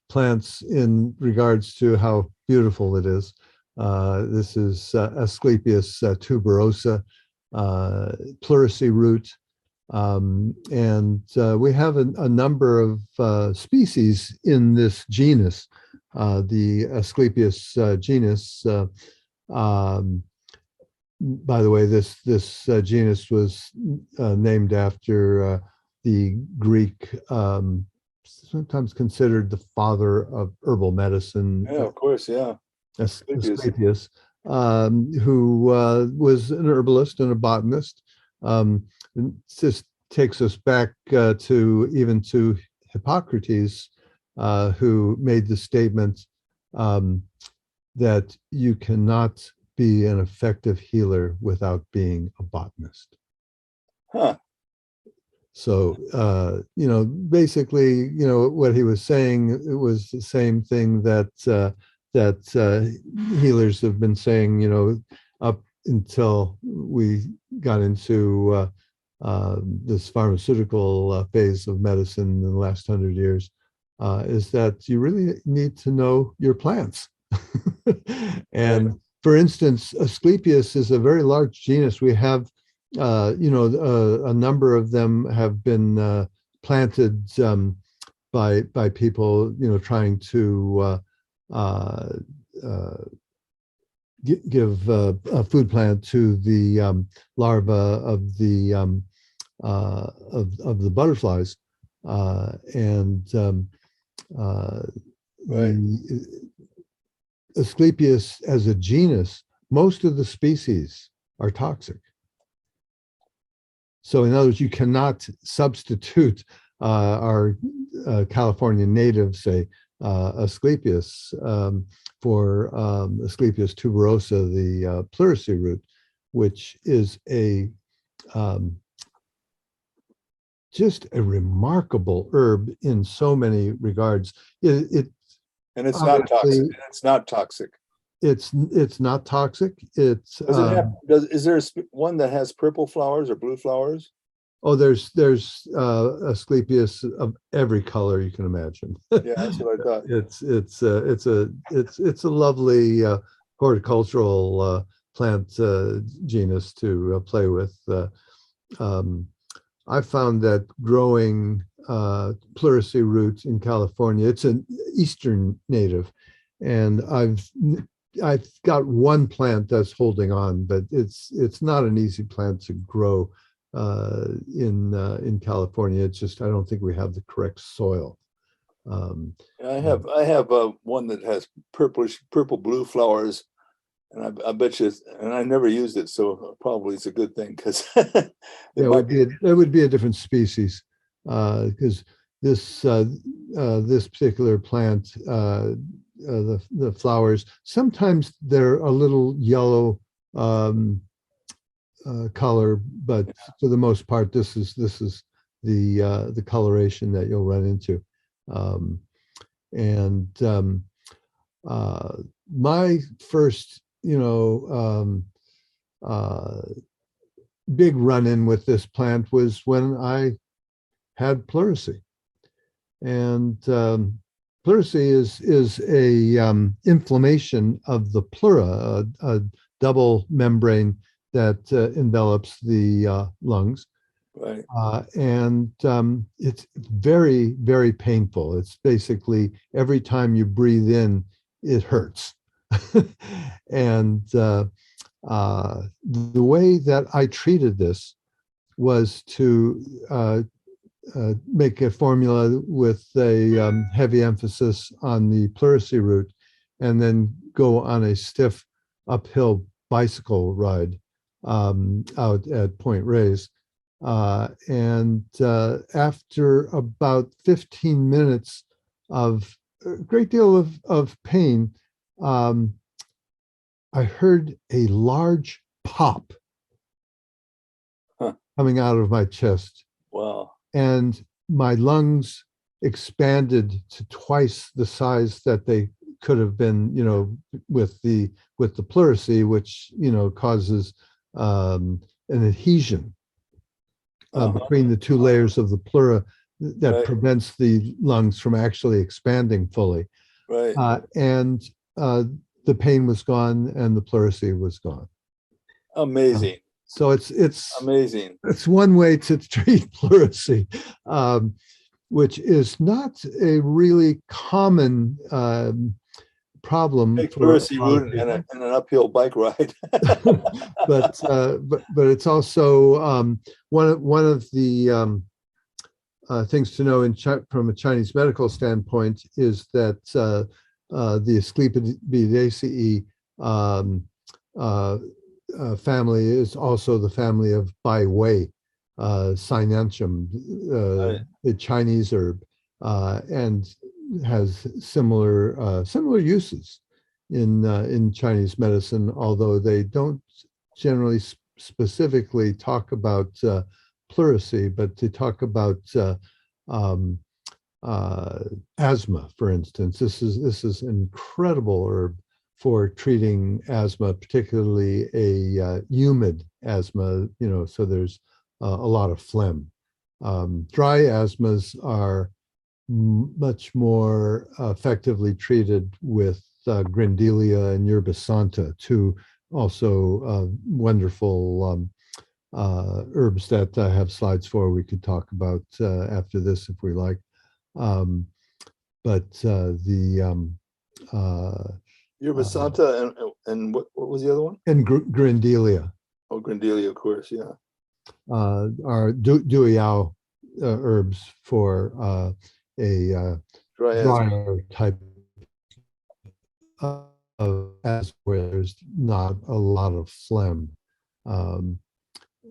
plants in regards to how beautiful it is. This is Asclepias tuberosa, pleurisy root. And we have a number of species in this genus, the Asclepias genus. By the way, this genus was named after the Greek, sometimes considered the father of herbal medicine. Yeah, of course, yeah. Asclepius, who was an herbalist and a botanist. This takes us back to Hippocrates, who made the statement that you cannot be an effective healer without being a botanist. Huh. So, basically, what he was saying, it was the same thing that healers have been saying, up until we got into this pharmaceutical phase of medicine in the last 100 years, is that you really need to know your plants. And for instance, Asclepias is a very large genus. We have, a number of them have been planted by people, trying to give a food plant to the larva of the butterflies, and Asclepias as a genus, most of the species are toxic. So in other words, you cannot substitute our California native, say, Asclepias, for Asclepias tuberosa, the pleurisy root, which is just a remarkable herb in so many regards. And it's not toxic. It's not toxic. It's not toxic. It's Does it have? Is there one that has purple flowers or blue flowers? Oh, there's Asclepias of every color you can imagine. Yeah, that's what I thought. It's a lovely horticultural plant genus to play with. I found that growing pleurisy root in California, it's an eastern native, and I've got one plant that's holding on, but it's not an easy plant to grow in California. It's just, I don't think we have the correct soil. I have one that has purple blue flowers, and I bet you, and I never used it, so probably it's a good thing, because it would be a different species, because this particular plant, the flowers, sometimes they're a little yellow color, but for the most part, this is the coloration that you'll run into. My first, big run-in with this plant was when I had pleurisy, and pleurisy is a inflammation of the pleura, a double membrane that envelops the lungs. Right. And it's very, very painful. It's basically every time you breathe in, it hurts. And the way that I treated this was to make a formula with a heavy emphasis on the pleurisy root, and then go on a stiff uphill bicycle ride out at Point Reyes. And after about 15 minutes of a great deal of pain, I heard a large pop coming out of my chest. Wow. And my lungs expanded to twice the size that they could have been, with the pleurisy, which, causes an adhesion between the two layers of the pleura that Right. prevents the lungs from actually expanding fully. Right. And the pain was gone and the pleurisy was gone. Amazing. So Amazing. it's one way to treat pleurisy, which is not a really common problem Take for a pleurisy lot of route people. and an uphill bike ride. But it's also one of the things to know from a Chinese medical standpoint is that the Asclepiadaceae family is also the family of Bai Wei, Sinantium, Right. the Chinese herb, and has similar uses in Chinese medicine, although they don't generally specifically talk about pleurisy, but they talk about um, asthma, for instance. This is an incredible herb for treating asthma, particularly a humid asthma. So there's a lot of phlegm. Dry asthmas are much more effectively treated with Grindelia and Yerba Santa, two also wonderful herbs that I have slides for. We could talk about after this if we like. But the Yerba Santa and what was the other one? and Grindelia Oh, Grindelia, of course. Yeah. are Duyao herbs for a Dry asthma. drier type of asthma where there's not a lot of phlegm,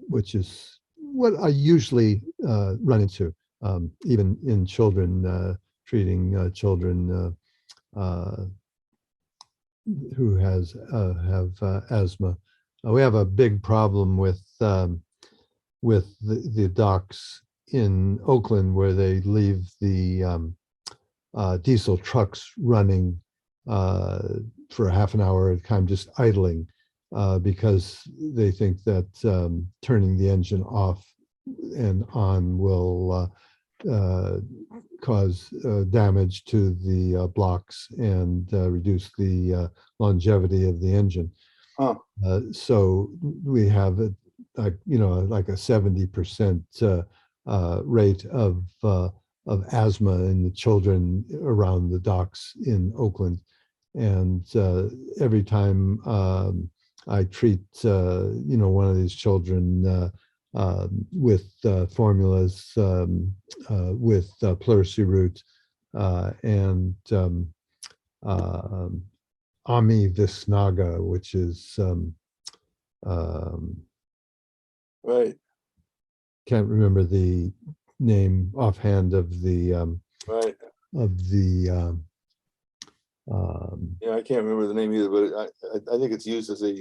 which is what I usually run into, even in children, treating children who have asthma. We have a big problem with the docks in Oakland where they leave the diesel trucks running for a half an hour at a time, just idling, because they think that turning the engine off and on will cause damage to the blocks and reduce the longevity of the engine. Huh. So we have like a 70% rate of asthma in the children around the docks in Oakland. And every time I treat one of these children with formulas with pleurisy root and Ami Visnaga, which is Right. can't remember the name offhand of the Right. Yeah, I can't remember the name either, but I think it's used as a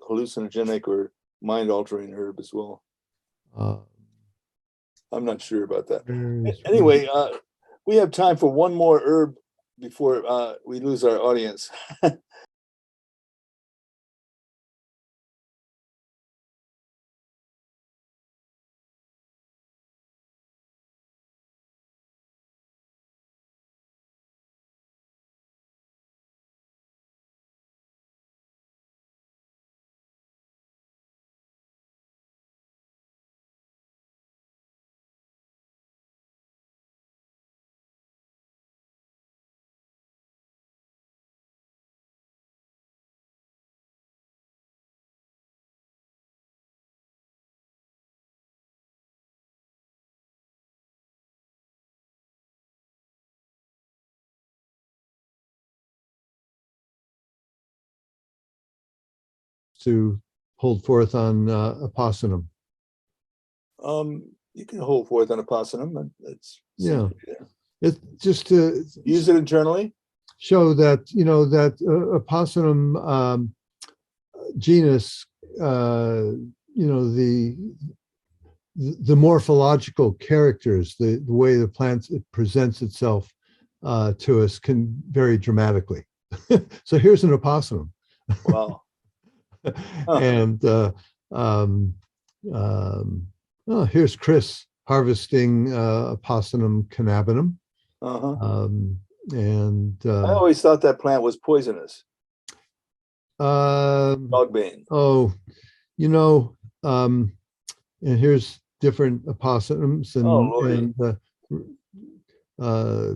hallucinogenic or mind altering herb as well. I'm not sure about that. Anyway, we have time for one more herb before we lose our audience. to hold forth on opossum. You can hold forth on opossum. It's Yeah, it's just to use it internally. Show that that opossum genus, the morphological characters, the way the plant presents itself to us can vary dramatically. So here's an opossum. Wow. And oh, here's Chris harvesting Opossum cannabinum. Uh-huh. And I always thought that plant was poisonous. um, Dogbane. oh, you know, and here's different opossums Oh, Lordy. uh,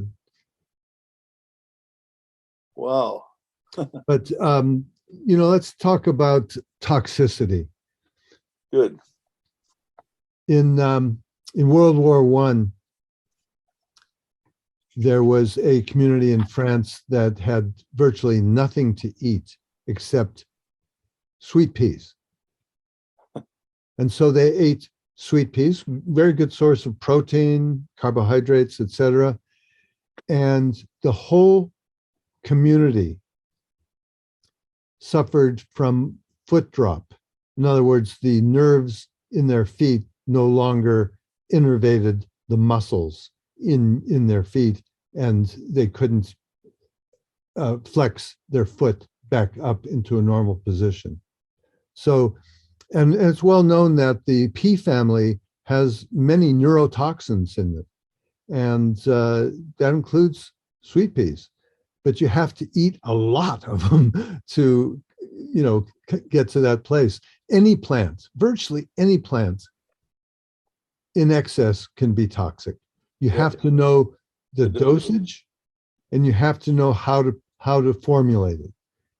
Wow. but let's talk about toxicity. Good. In World War One, there was a community in France that had virtually nothing to eat except sweet peas. And so they ate sweet peas, very good source of protein, carbohydrates, etc. And the whole community suffered from foot drop. In other words, the nerves in their feet no longer innervated the muscles in their feet, and they couldn't flex their foot back up into a normal position. So, and it's well known that the pea family has many neurotoxins in it, and that includes sweet peas. But you have to eat a lot of them to, get to that place. Any plant, virtually any plant in excess can be toxic. You have to know the dosage, and you have to know how to formulate it.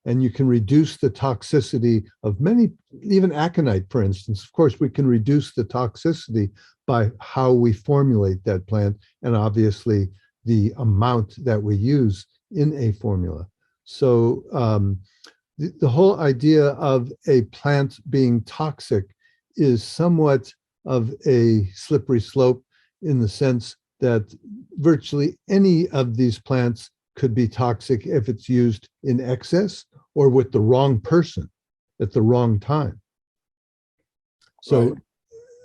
And you can reduce the toxicity of many, even aconite, for instance. Of course, we can reduce the toxicity by how we formulate that plant, and obviously the amount that we use in a formula. So the whole idea of a plant being toxic is somewhat of a slippery slope, in the sense that virtually any of these plants could be toxic if it's used in excess or with the wrong person at the wrong time. So right.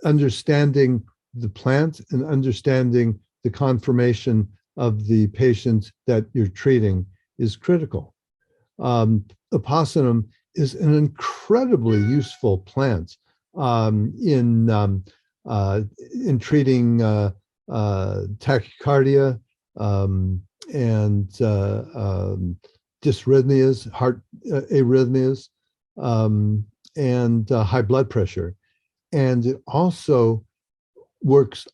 Understanding the plant and understanding the conformation of the patient that you're treating is critical. Opossum is an incredibly useful plant in treating tachycardia and dysrhythmias, heart arrhythmias, and high blood pressure. And it also works,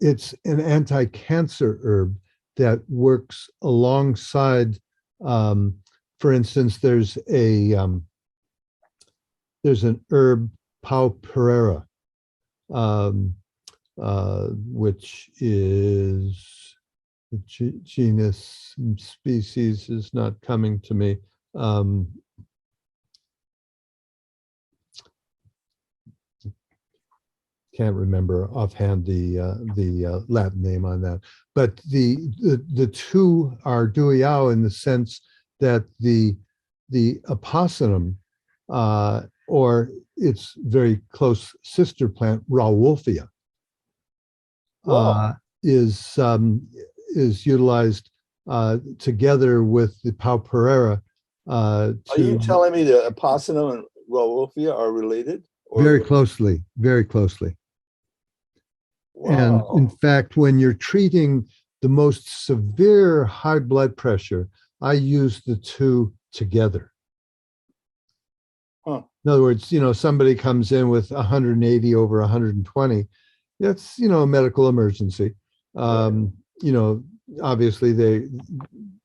it's an anti-cancer herb that works alongside, for instance, there's an herb, Pau Pereira, which is the genus and species is not coming to me. Can't remember offhand the Latin name on that, but the two are dual in the sense that the opossum, or its very close sister plant, Rauwolfia, is utilized together with the Pau Pereira. Are you telling me the opossum and Rauwolfia are related? Very closely, very closely. Wow. And in fact, when you're treating the most severe high blood pressure, I use the two together. Huh. In other words, somebody comes in with 180 over 120. That's, a medical emergency. Obviously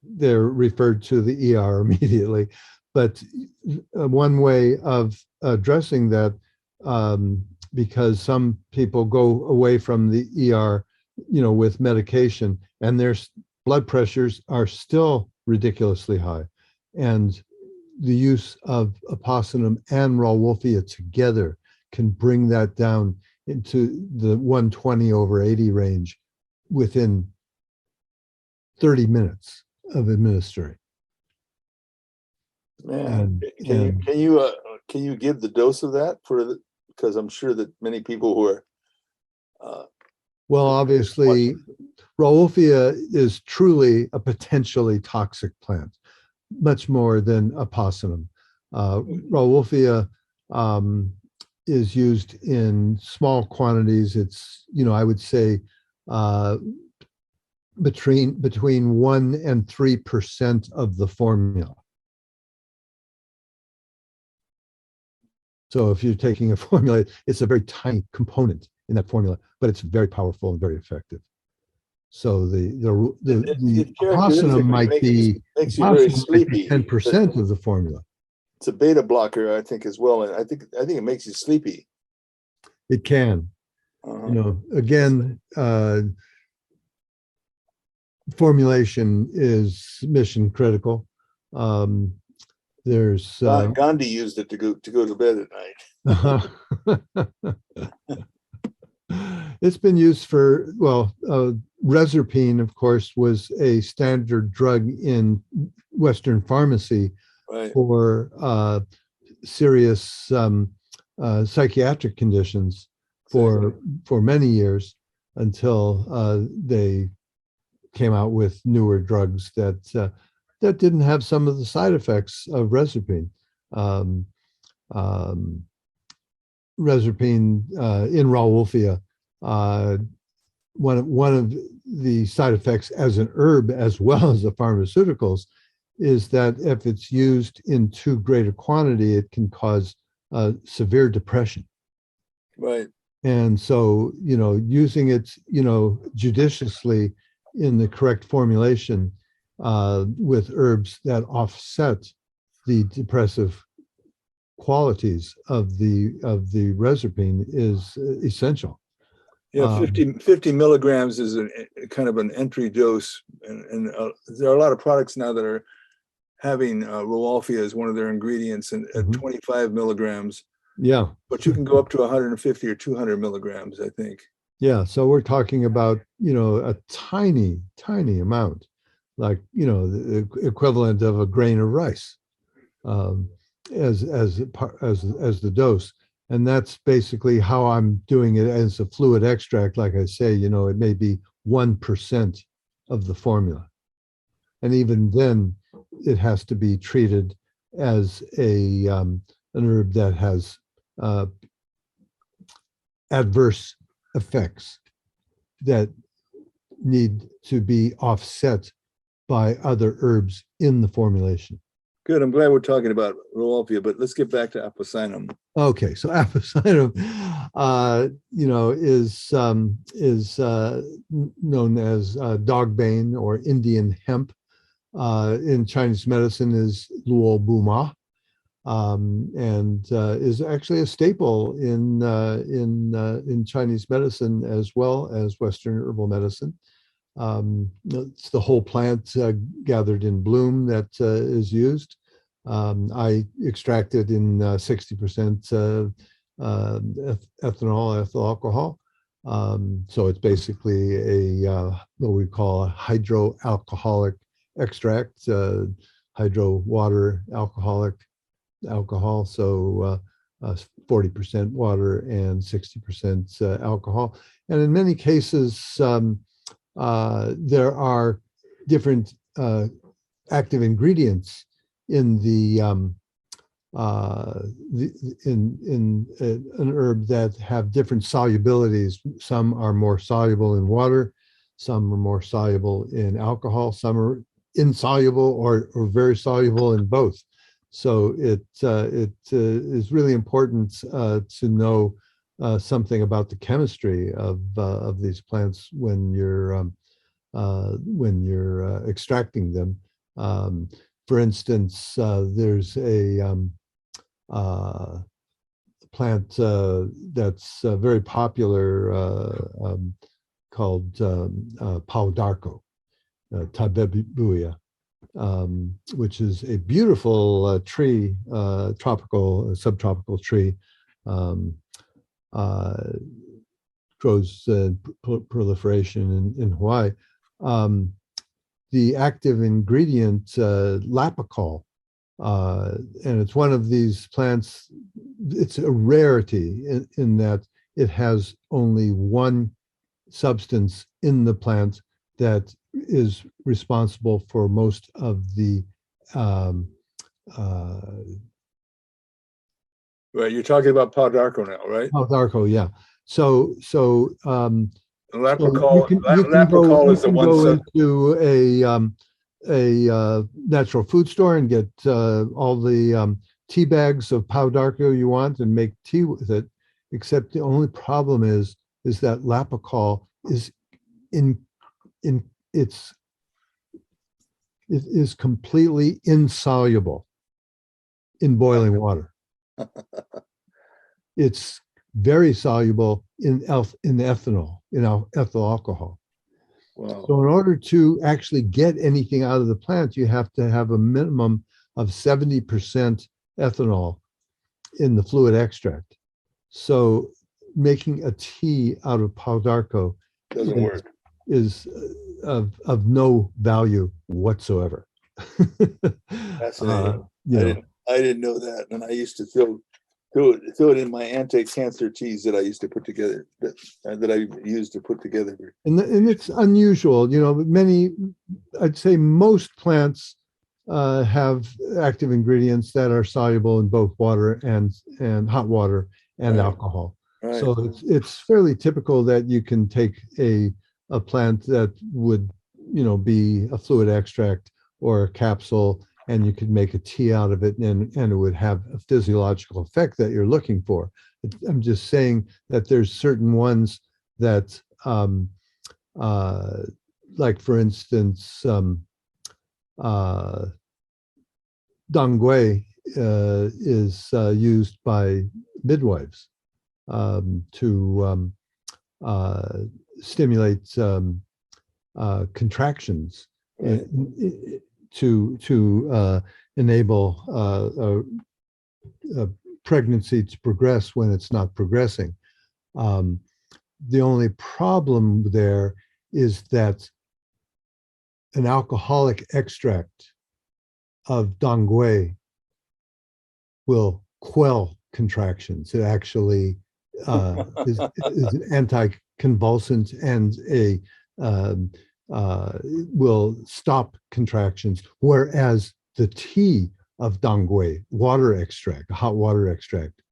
they're referred to the ER immediately. But one way of addressing that, because some people go away from the ER, with medication, and their blood pressures are still ridiculously high. And the use of opossum and Rauwolfia together can bring that down into the 120 over 80 range within 30 minutes of administering. Man, can you give the dose of that because I'm sure that many people who are well, obviously Rauwolfia is truly a potentially toxic plant, much more than opossum. Rauwolfia is used in small quantities. It's, I would say uh, between 1 and 3% of the formula. So if you're taking a formula, it's a very tiny component in that formula, but it's very powerful and very effective. So the It's opossum characteristic. might be Makes you very opossum might be sleepy. 10% of the formula. It's a beta blocker, I think, as well. And I think it makes you sleepy. It can, Uh-huh. again, formulation is mission critical. Um, there's Gandhi used it to go to bed at night. it's been used for, well, reserpine, of course, was a standard drug in Western pharmacy Right. for serious psychiatric conditions for many years until they came out with newer drugs that didn't have some of the side effects of reserpine. Reserpine in raw wolfia, one of the side effects as an herb as well as the pharmaceuticals is that if it's used in too great a quantity, it can cause severe depression. Right. And so, using it, judiciously in the correct formulation with herbs that offset the depressive qualities of the reserpine is essential. Yeah, 50 milligrams is a kind of an entry dose, and there are a lot of products now that are having Rauwolfia as one of their ingredients, and at 25 milligrams. Yeah, but you can go up to 150 or 200 milligrams, I think. Yeah, so we're talking about a tiny amount, like the equivalent of a grain of rice, um, as the dose. And that's basically how I'm doing it as a fluid extract. Like I say, it may be 1% of the formula. And even then, it has to be treated as an herb that has adverse effects that need to be offset by other herbs in the formulation. Good. I'm glad we're talking about Rauwolfia, but let's get back to Apocynon. Okay, so Apocynon, is known as dogbane or Indian hemp. In Chinese medicine is luo buma, and is actually a staple in Chinese medicine as well as Western herbal medicine. It's the whole plant gathered in bloom that is used. I extracted in 60% ethanol, ethyl alcohol. So it's basically what we call a hydroalcoholic extract, hydro water alcoholic alcohol. So 40% water and 60% alcohol. And in many cases, there are different active ingredients in in an herb that have different solubilities. Some are more soluble in water, some are more soluble in alcohol, some are insoluble or very soluble in both. So it is really important to know something about the chemistry of these plants when you're extracting them. For instance, there's a plant that's very popular called Paudarco, Tabebuia, which is a beautiful tree, subtropical tree. Grows proliferation in Hawaii. The active ingredient, lapicol, and it's one of these plants, it's a rarity in that it has only one substance in the plant that is responsible for most of the Right, you're talking about Pau d'Arco now, right? South Arco, yeah. So And so Laprocal you is the can one. go So into a natural food store and get all the tea bags of Pau d'Arco you want and make tea with it. Except the only problem is that Lapicol is in it is completely insoluble in boiling water. It's very soluble in ethanol, ethyl alcohol. wow. So in order to actually get anything out of the plant, you have to have a minimum of 70% ethanol in the fluid extract. So making a tea out of Pau d'Arco Doesn't work. is of no value whatsoever. Fascinating. You know, I didn't know that, and I used to throw it in my anti-cancer teas that I used to put together, that I used to put together. and it's unusual. You know, I'd say most plants have active ingredients that are soluble in both water and hot water and Right. alcohol. Right. So it's fairly typical that you can take a plant that would, you know, be a fluid extract or a capsule, and you could make a tea out of it, and it would have a physiological effect that you're looking for. I'm just saying that there's certain ones that, like for instance, Dongui is used by midwives to stimulate contractions Right. to enable a pregnancy to progress when it's not progressing. The only problem there is that an alcoholic extract of Dongui will quell contractions. It actually is an anticonvulsant and will stop contractions, whereas the tea of Dongui, water extract, hot water extract,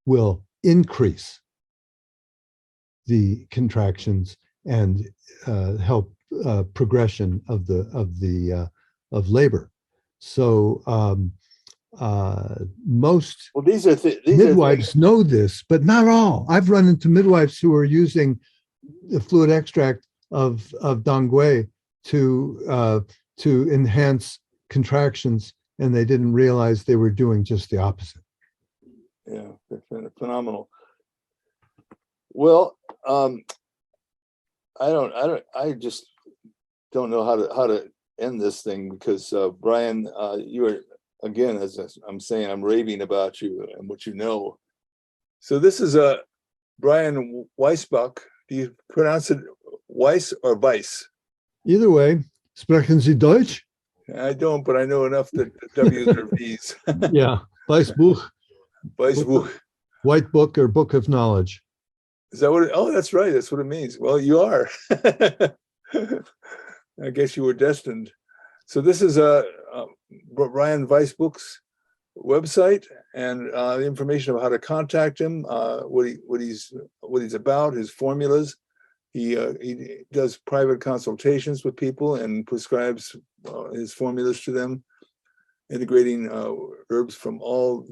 will increase the contractions and help progression of labor. So most Well, these midwives know this, but not all. I've run into midwives who are using the fluid extract of Dongui to enhance contractions, and they didn't realize they were doing just the opposite. Yeah, they're phenomenal. Well, I just don't know how to end this thing, because Brian, you are, again, as I'm saying, I'm raving about you and what you know. So this is a Brian Weissbuch. Do you pronounce it Weiss or Weiss? Either way, sprechen Sie Deutsch? I don't, but I know enough that the W's are V's. Yeah, Weissbuch. Weissbuch. White book or book of knowledge. Is that what it, oh, that's right. That's what it means. Well, you are. I guess you were destined. So this is Brian Weissbuch's website, and information about how to contact him, what he's about, his formulas. He does private consultations with people and prescribes his formulas to them, integrating herbs from all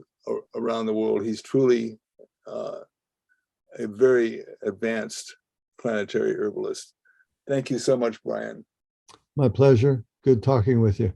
around the world. He's truly a very advanced planetary herbalist. Thank you so much, Brian. My pleasure. Good talking with you.